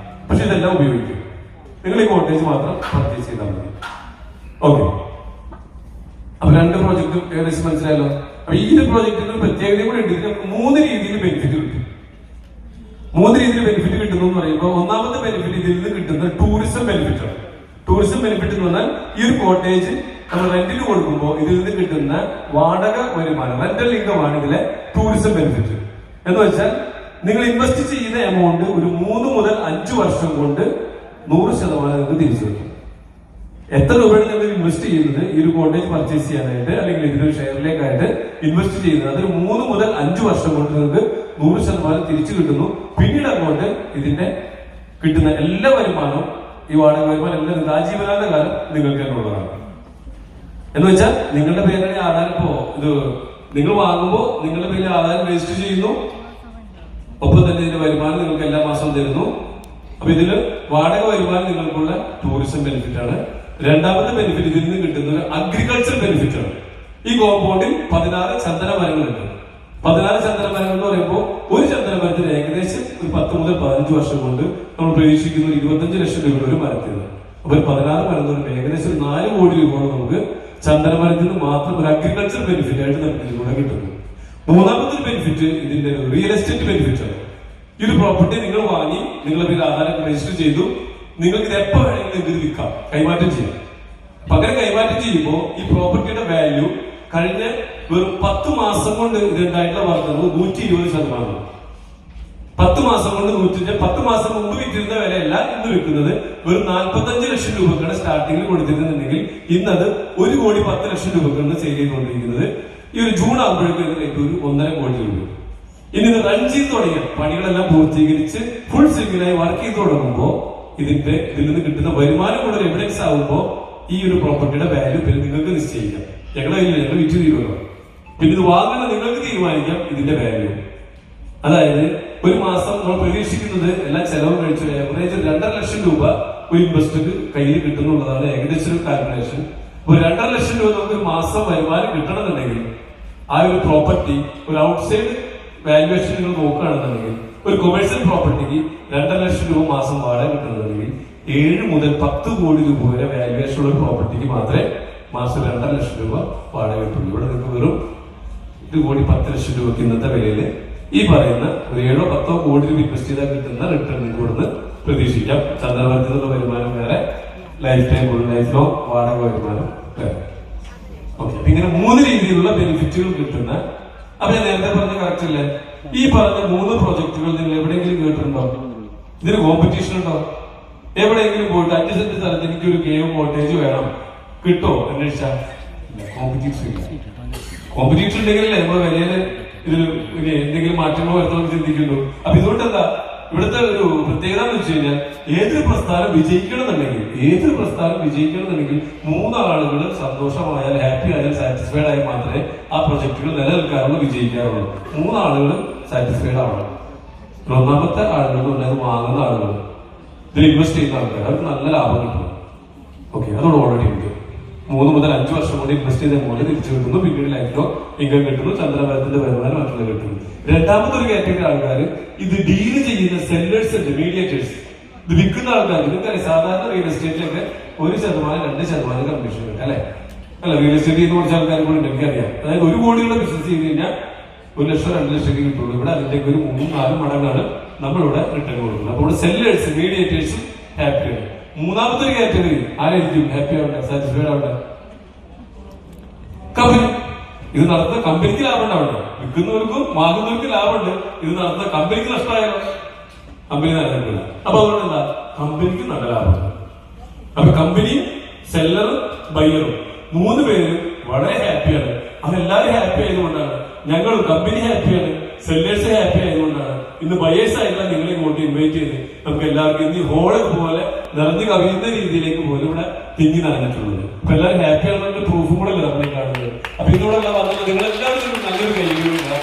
പക്ഷെ ഇതെല്ലാം ഉപയോഗിക്കും. നിങ്ങൾ ഈ കോട്ടേജ് മാത്രം പർച്ചേസ് ചെയ്താൽ മതി. ഓക്കെ, അപ്പൊ 2 പ്രോജക്റ്റും ഏകദേശം മനസ്സിലായല്ലോ. അപ്പൊ ഈ ഒരു പ്രോജക്റ്റിന് പ്രത്യേകത കൂടെ ഉണ്ട്. 3 രീതിയിൽ ബെനിഫിറ്റ് കിട്ടും. 3 രീതിയിൽ ബെനിഫിറ്റ് കിട്ടുന്നു എന്ന് പറയുമ്പോൾ ഒന്നാമത്തെ ബെനിഫിറ്റ് ഇതിൽ നിന്ന് കിട്ടുന്ന ടൂറിസം ബെനിഫിറ്റ് ആണ്. ടൂറിസം ബെനിഫിറ്റ് എന്ന് പറഞ്ഞാൽ ഈ ഒരു കോട്ടേജ് നമ്മൾ റെന്റിന് കൊടുക്കുമ്പോൾ ഇതിൽ നിന്ന് കിട്ടുന്ന വാടക വരുമാനം, റെന്റൽ ഇൻകം ആണ് ഇതിലെ ടൂറിസം ബെനിഫിറ്റ്. എന്ന് വെച്ചാൽ നിങ്ങൾ ഇൻവെസ്റ്റ് ചെയ്യുന്ന എമൗണ്ട് ഒരു 3 മുതൽ 5 വർഷം കൊണ്ട് 100% നിങ്ങൾക്ക് തിരിച്ചു കിട്ടും. എത്ര രൂപയാണ് നിങ്ങൾ ഇൻവെസ്റ്റ് ചെയ്യുന്നത് ഈ ഒരു കോട്ടേജ് പർച്ചേസ് ചെയ്യാനായിട്ട് അല്ലെങ്കിൽ ഇതിനൊരു ഷെയറിലേക്കായിട്ട് ഇൻവെസ്റ്റ് ചെയ്യുന്നത്, അതൊരു 3 മുതൽ 5 വർഷം കൊണ്ട് നിങ്ങൾക്ക് 100% തിരിച്ചു കിട്ടുന്നു. പിന്നീട് അങ്ങോട്ട് ഇതിന്റെ കിട്ടുന്ന എല്ലാ വരുമാനവും, ഈ വാടക വരുമാനം എല്ലാം ആജീവനാന്ത കാലം നിങ്ങൾക്ക് തന്നെ ഉള്ളതാണ്. എന്ന് വെച്ചാൽ നിങ്ങളുടെ പേരിലെ ആധാരം, ഇപ്പോ ഇത് നിങ്ങൾ വാങ്ങുമ്പോൾ നിങ്ങളുടെ പേരിൽ ആധാരം രജിസ്റ്റർ ചെയ്യുന്നു, ഒപ്പം തന്നെ ഇതിന്റെ വരുമാനം നിങ്ങൾക്ക് എല്ലാ മാസവും തരുന്നു. അപ്പൊ ഇതില് വാടക വരുമാനം നിങ്ങൾക്കുള്ള ടൂറിസം ബെനിഫിറ്റ് ആണ്. രണ്ടാമത്തെ ബെനിഫിറ്റ് ഇതിൽ നിന്ന് കിട്ടുന്ന ഒരു അഗ്രികൾച്ചർ ബെനിഫിറ്റ് ആണ്. ഈ കോമ്പൗണ്ടിൽ 16 ചന്ദന മരങ്ങളുണ്ട്. 16 ചന്ദന മരങ്ങൾ എന്ന് പറയുമ്പോൾ ഒരു ചന്ദന മരത്തിന് ഏകദേശം ഒരു 10 മുതൽ 15 വർഷം കൊണ്ട് നമ്മൾ പ്രതീക്ഷിക്കുന്ന 25 ലക്ഷം രൂപ ഒരു മരത്തിന്. അപ്പൊ 16 മരം എന്ന് പറയുമ്പോൾ ഏകദേശം 4 കോടി രൂപയോളം നമുക്ക് ചന്ദന മരത്തിന് മാത്രം ഒരു അഗ്രികൾച്ചർ ബെനിഫിറ്റ് ആയിട്ട് നമുക്ക് ഇതിലൂടെ കിട്ടുന്നു. മൂന്നാമത്തെ ബെനിഫിറ്റ് ഇതിന്റെ റിയൽ എസ്റ്റേറ്റ് ബെനിഫിറ്റ് ആണ്. ഈ ഒരു പ്രോപ്പർട്ടി നിങ്ങൾ വാങ്ങി നിങ്ങളുടെ പേര് ആധാരം രജിസ്റ്റർ ചെയ്തു, നിങ്ങൾക്ക് ഇത് എപ്പോ വേണമെങ്കിലും ഇത് വിൽക്കാം, കൈമാറ്റം ചെയ്യാം. പകരം കൈമാറ്റം ചെയ്യുമ്പോൾ ഈ പ്രോപ്പർട്ടിയുടെ വാല്യൂ കഴിഞ്ഞ വെറും 10 മാസം കൊണ്ട് ഇതിനുണ്ടായിട്ടുള്ള വർദ്ധനവ് 120%. 10 മാസം കൊണ്ട് 10 മാസം മുമ്പ് വിറ്റിരുന്ന വിലയല്ല ഇന്ന് വിൽക്കുന്നത്. വെറും 45 ലക്ഷം രൂപക്കാണ് സ്റ്റാർട്ടിങ്ങിൽ കൊടുത്തിരുന്നുണ്ടെങ്കിൽ ഇന്നത് 1,10,00,000 രൂപക്കാണ് സെയിൽ ചെയ്തുകൊണ്ടിരിക്കുന്നത്. ഈ ഒരു ജൂൺ ആകുമ്പോഴേക്കും റേറ്റ് ഒരു 1.5 കോടി രൂപ. ഇനി ഇത് റൺ ചെയ്ത് തുടങ്ങിയ പണികളെല്ലാം പൂർത്തീകരിച്ച് ഫുൾ സ്വിംഗിലായി വർക്ക് ചെയ്ത് തുടങ്ങുമ്പോൾ ഇതിൽ നിന്ന് കിട്ടുന്ന വരുമാനം കൂടെ എവിഡൻസ് ആകുമ്പോൾ ഈ ഒരു പ്രോപ്പർട്ടിയുടെ വാല്യൂ പിന്നെ നിങ്ങൾക്ക് നിശ്ചയിക്കാം. ഞങ്ങളുടെ കയ്യിൽ ഞങ്ങൾ വിറ്റ് തീരുമല്ലോ. പിന്നെ ഇത് വാങ്ങുന്ന നിങ്ങൾക്ക് തീരുമാനിക്കാം ഇതിന്റെ വാല്യൂ. അതായത് ഒരു മാസം നമ്മൾ പ്രതീക്ഷിക്കുന്നത് എല്ലാ ചെലവും കഴിച്ചു ഏവറേജ് 2.5 ലക്ഷം രൂപ ഒരു ഇൻവെസ്റ്റർക്ക് കയ്യിൽ കിട്ടുന്നുള്ളതാണ് ഏകദേശം ഒരു കാൽക്കുലേഷൻ. ഒരു 2.5 ലക്ഷം രൂപ നമുക്ക് ഒരു മാസം വരുമാനം കിട്ടണമെന്നുണ്ടെങ്കിൽ ആ ഒരു പ്രോപ്പർട്ടി ഒരു ഔട്ട്സൈഡ് വാല്യുവേഷൻ നിങ്ങൾ നോക്കുകയാണെന്നുണ്ടെങ്കിൽ ഒരു കൊമേഴ്സ്യൽ പ്രോപ്പർട്ടിക്ക് 2.5 ലക്ഷം രൂപ മാസം വാടക കിട്ടുന്നുണ്ടെങ്കിൽ 7 മുതൽ 10 കോടി രൂപ വരെ വാല്യുവേഷൻ ഉള്ള ഒരു പ്രോപ്പർട്ടിക്ക് മാത്രമേ മാസം 2.5 ലക്ഷം രൂപ വാടക കിട്ടുള്ളൂ. ഇവിടെ നിങ്ങൾക്ക് വെറും 1,10,00,000 രൂപക്ക് ഇന്നത്തെ വിലയിൽ ഈ പറയുന്ന ഒരു 7-10 കോടി രൂപ ഇൻവെസ്റ്റ് ചെയ്താൽ കിട്ടുന്ന റിട്ടേൺ ഇവിടുന്ന് പ്രതീക്ഷിക്കാം. ചന്ദ്രവർത്തിനുള്ള വരുമാനം വേറെ, ലൈഫ് ടൈം ലൈഫ് ലോങ് വാടക വരുമാനം വേറെ. ഓക്കെ, ഇങ്ങനെ 3 രീതിയിലുള്ള ബെനിഫിറ്റുകൾ കിട്ടുന്ന. അപ്പൊ ഞാൻ നേരത്തെ പറഞ്ഞ കറക്റ്റ് അല്ലേ? ഈ പറഞ്ഞ 3 പ്രോജക്റ്റുകൾ നിങ്ങൾ എവിടെയെങ്കിലും കേട്ടിട്ടുണ്ടോ? ഇതിന് കോമ്പറ്റീഷൻ ഉണ്ടോ? എവിടെയെങ്കിലും പോയിട്ട് 5 സെന്റ് സ്ഥലത്ത് എനിക്ക് ഒരു കേവ് കോട്ടേജ് വേണം കിട്ടോ അന്വേഷിച്ചാൽ കോമ്പറ്റീഷൻ ഇല്ല. കോമ്പറ്റീഷൻ ഉണ്ടെങ്കിലല്ലേ നമ്മുടെ വിലയില് ഇതിൽ എന്തെങ്കിലും മാറ്റങ്ങൾ വരുത്തണം ചിന്തിക്കുന്നു. അപ്പൊ ഇതുകൊണ്ട് എന്താ ഇവിടുത്തെ ഒരു പ്രത്യേകത എന്ന് വെച്ച് കഴിഞ്ഞാൽ ഏതൊരു പ്രസ്ഥാനം വിജയിക്കണമെന്നുണ്ടെങ്കിൽ 3 ആളുകൾ സന്തോഷമായാൽ, ഹാപ്പി ആയാൽ, സാറ്റിസ്ഫൈഡ് ആയാൽ മാത്രമേ ആ പ്രൊജക്ടുകൾ നിലനിൽക്കാറുള്ളൂ, വിജയിക്കാറുള്ളൂ. 3 ആളുകൾ സാറ്റിസ്ഫൈഡ് ആവണം. ഒന്നാമത്തെ ആളുകൾ അത് വാങ്ങുന്ന ആളുകൾ, ഇതിൽ ഇൻവെസ്റ്റ് ചെയ്യുന്ന ആൾക്കാർ, അവർക്ക് നല്ല ലാഭം കിട്ടും. ഓക്കെ, അതോട് ഓൾറെഡി ഉണ്ട്. 3 മുതൽ 5 വർഷം കൊണ്ട് ഇൻവെസ്റ്റ് ചെയ്ത എമൗണ്ട് തിരിച്ചു കിട്ടുന്നു. പിന്നീട് ലൈഫിലോ ഇൻകം കിട്ടുന്നു, ചന്ദ്രമരത്തിന്റെ വരുമാനം മറ്റുള്ള കിട്ടുന്നു. രണ്ടാമത്തെ ഒരു കാറ്റഗറി ആൾക്കാർ ഇത് ഡീല് ചെയ്യുന്ന സെല്ലേഴ്സ് ഉണ്ട്, മീഡിയേറ്റേഴ്സ്. ഇത് വിൽക്കുന്ന ആൾക്കാർ, നിങ്ങൾക്കറിയാം സാധാരണ റിയൽ എസ്റ്റേറ്റിലൊക്കെ 1%-2% കമ്മീഷൻ കിട്ടും അല്ലെ? അല്ല, റിയൽ എസ്റ്റേറ്റ് ചെയ്യുന്ന കുറച്ച് ആൾക്കാർ കൂടെ ഉണ്ട്, എനിക്കറിയാം. അതായത് 1 കോടിയുള്ള ബിസിനസ് ചെയ്ത് കഴിഞ്ഞാൽ 1 ലക്ഷം 2 ലക്ഷം കിട്ടുള്ളൂ. ഇവിടെ അതിന്റെ ഒരു 3-4 മടങ്ങാണ് നമ്മളിവിടെ റിട്ടേൺ കൊടുക്കുന്നത്. അപ്പോൾ സെല്ലേഴ്സ്, മീഡിയേറ്റേഴ്സും ഹാപ്പിയാണ്. മൂന്നാമത്തെ ഒരു കാറ്റഗറി ആരായിരിക്കും ഹാപ്പി ആവട്ടെ, സാറ്റിസ്ഫൈഡ് ആവട്ടെ? കമ്പനി. ഇത് നടത്തുന്ന കമ്പനിക്ക് ലാഭം ഉണ്ടാവട്ടെ. വിൽക്കുന്നവർക്കും വാങ്ങുന്നവർക്കും ലാഭമുണ്ട്. ഇത് നടത്തുന്ന കമ്പനിക്ക് നഷ്ടമായാലോ? കമ്പനി നിലനിൽക്കില്ല. അപ്പൊ അതുകൊണ്ട് എന്താ, കമ്പനിക്ക് നല്ല ലാഭമുണ്ട്. അപ്പൊ കമ്പനിയും സെല്ലറും ബയ്യറും 3 പേരും വളരെ ഹാപ്പിയാണ്. അവരെല്ലാവരും ഹാപ്പി ആയതുകൊണ്ടാണ് ഞങ്ങളും, കമ്പനി ഹാപ്പിയാണ്, സെല്ലേഴ്സ് ഹാപ്പി ആയതുകൊണ്ടാണ് ഇന്ന് ബയേഴ്സ് ആയിട്ടുള്ള നിങ്ങളെ ഇങ്ങോട്ട് ഇൻവൈറ്റ് ചെയ്ത് നമുക്ക് എല്ലാവർക്കും ഇന്ന് ഹോള് പോലെ നിറഞ്ഞു കവിയുന്ന രീതിയിലേക്ക് പോലും ഇവിടെ തിങ്ങി നടന്നിട്ടുള്ളത്. അപ്പൊ എല്ലാവരും ഹാപ്പി ആണെന്നൊരു പ്രൂഫും കൂടെ നമ്മളെ കാണുന്നത്. അപ്പൊ ഇതോടെ വന്നത് നിങ്ങളെല്ലാവരും നല്ലൊരു കൈകളുണ്ട്.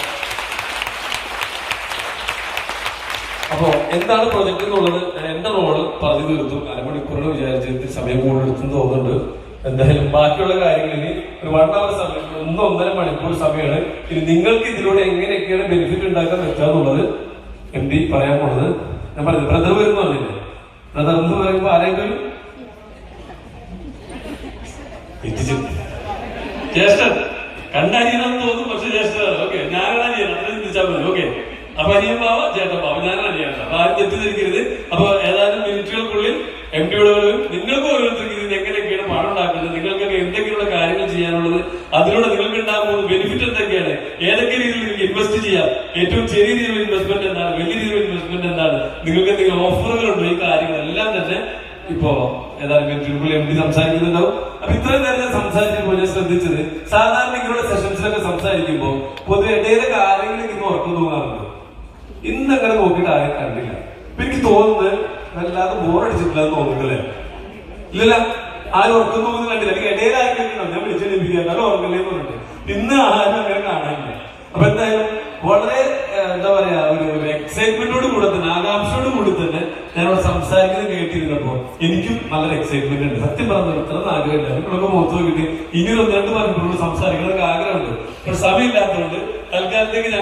അപ്പൊ എന്താണ് പ്രൊജക്ട് എന്നുള്ളത് ഞാൻ എന്റെ റോള് പറഞ്ഞു തീർത്തു. 1/2 മണിക്കൂറിന് വിചാരിച്ചിട്ട് സമയം കൂടുതലെടുത്തെന്ന് തോന്നുന്നുണ്ട്. എന്തായാലും ബാക്കിയുള്ള കാര്യങ്ങളിൽ ഒരു 1 അവർ സമയം, 1-1.5 മണിക്കൂർ സമയമാണ്. ഇനി നിങ്ങൾക്ക് ഇതിലൂടെ എങ്ങനെയൊക്കെയാണ് ബെനിഫിറ്റ് ഉണ്ടാക്കാൻ പറ്റാന്നുള്ളത് MD പറയാൻ പോണത്. ഞാൻ പറഞ്ഞു ബ്രദർ വരുന്നു പറഞ്ഞില്ലേ? ബ്രദർ എന്ന് പറയുമ്പോ ആരെങ്കിലും ജ്യേഷ്ഠൻ കണ്ടറിയണമെന്ന് തോന്നും, പക്ഷെ ജ്യേഷ്ഠനാണ്. ഓക്കെ, ഞാനാണ് ചെയ്യണം, അത്രയും ചിന്തിച്ചാൽ മതി. ഓക്കെ, അപ്പൊ അനിയൻ ബാവ ചേട്ടൻ ബാവ, ഞാനാണ് അനിയാണ്. അപ്പൊ ആരും തെറ്റിദ്ധരിക്കരുത്. അപ്പൊ ഏതാനും മിനിറ്റുകൾക്കുള്ളിൽ MD യോട് പറയും, നിങ്ങൾക്ക് ഓരോരുത്തർക്ക് ഇതിന് എങ്ങനെയൊക്കെയാണ് പണം ഉണ്ടാക്കുന്നത്, നിങ്ങൾക്കൊക്കെ എന്തൊക്കെയുള്ള കാര്യങ്ങൾ ചെയ്യാനുള്ളത്, അതിലൂടെ നിങ്ങൾക്ക് ഉണ്ടാകുന്ന ബെനിഫിറ്റ് എന്തൊക്കെയാണ്, ഏതൊക്കെ രീതിയിൽ നിങ്ങൾക്ക് ഇൻവെസ്റ്റ് ചെയ്യാം, ഏറ്റവും ചെറിയ രീതിയിലുള്ള ഇൻവെസ്റ്റ്മെന്റ് എന്താണ്, വലിയ രീതിയിലുള്ള ഇൻവെസ്റ്റ്മെന്റ് എന്താണ്, നിങ്ങൾക്ക് എന്തെങ്കിലും ഓഫറുകളുണ്ടോ, ഈ കാര്യങ്ങളെല്ലാം തന്നെ ഇപ്പോ ഏതാനും മിനിറ്റുകൾക്കുള്ളിൽ MD സംസാരിക്കുന്നുണ്ടാവും. അപ്പൊ ഇത്രയും നേരം ഞാൻ സംസാരിച്ചപ്പോൾ ഞാൻ ശ്രദ്ധിച്ചത്, സാധാരണ ഇങ്ങനെയുള്ള സെഷൻസിലൊക്കെ സംസാരിക്കുമ്പോൾ പൊതുവെ ഇടയിലെ കാര്യങ്ങൾ ഇങ്ങനെ ഉറക്കം തോന്നാറുണ്ട്. ഇന്ന് അങ്ങനെ നോക്കിയിട്ട് ആരും കണ്ടില്ല. അപ്പൊ എനിക്ക് തോന്നുന്നത് വല്ലാതെ ബോറടിച്ചിട്ടില്ല എന്ന് തോന്നുന്നില്ലേ? ഇല്ലല്ല, ആരും ഉറക്കം തോന്നുന്നു കണ്ടില്ല. അല്ലെങ്കിൽ ഇടയിൽ ആരെങ്കിലും ഞാൻ വിളിച്ചു ലഭിക്കാനും ഉറങ്ങില്ലേ എന്ന് പറഞ്ഞിട്ട് ഇന്ന് ആരും അങ്ങനെ കാണാനില്ല. അപ്പൊ എന്തായാലും വളരെ എന്താ പറയാ ഒരു എക്സൈറ്റ്മെന്റോട് കൂടെ തന്നെ, ആകാംക്ഷയോട് കൂടി തന്നെ ഞാനവിടെ സംസാരിക്കുന്നത് കേട്ടിരുന്നപ്പോ എനിക്കും നല്ലൊരു എക്സൈറ്റ്മെന്റ് ഉണ്ട്. സത്യം പറഞ്ഞത് ഇത്ര ആഗ്രഹമില്ല. നിങ്ങളൊക്കെ മുഖത്ത് നോക്കിയിട്ട് ഇനി 1-2 മണിക്കൂർ സംസാരിക്കണമെന്നൊക്കെ ആഗ്രഹമുണ്ട്. പക്ഷെ സമയമില്ലാത്തതുകൊണ്ട് തൽക്കാലത്തേക്ക് ഞാൻ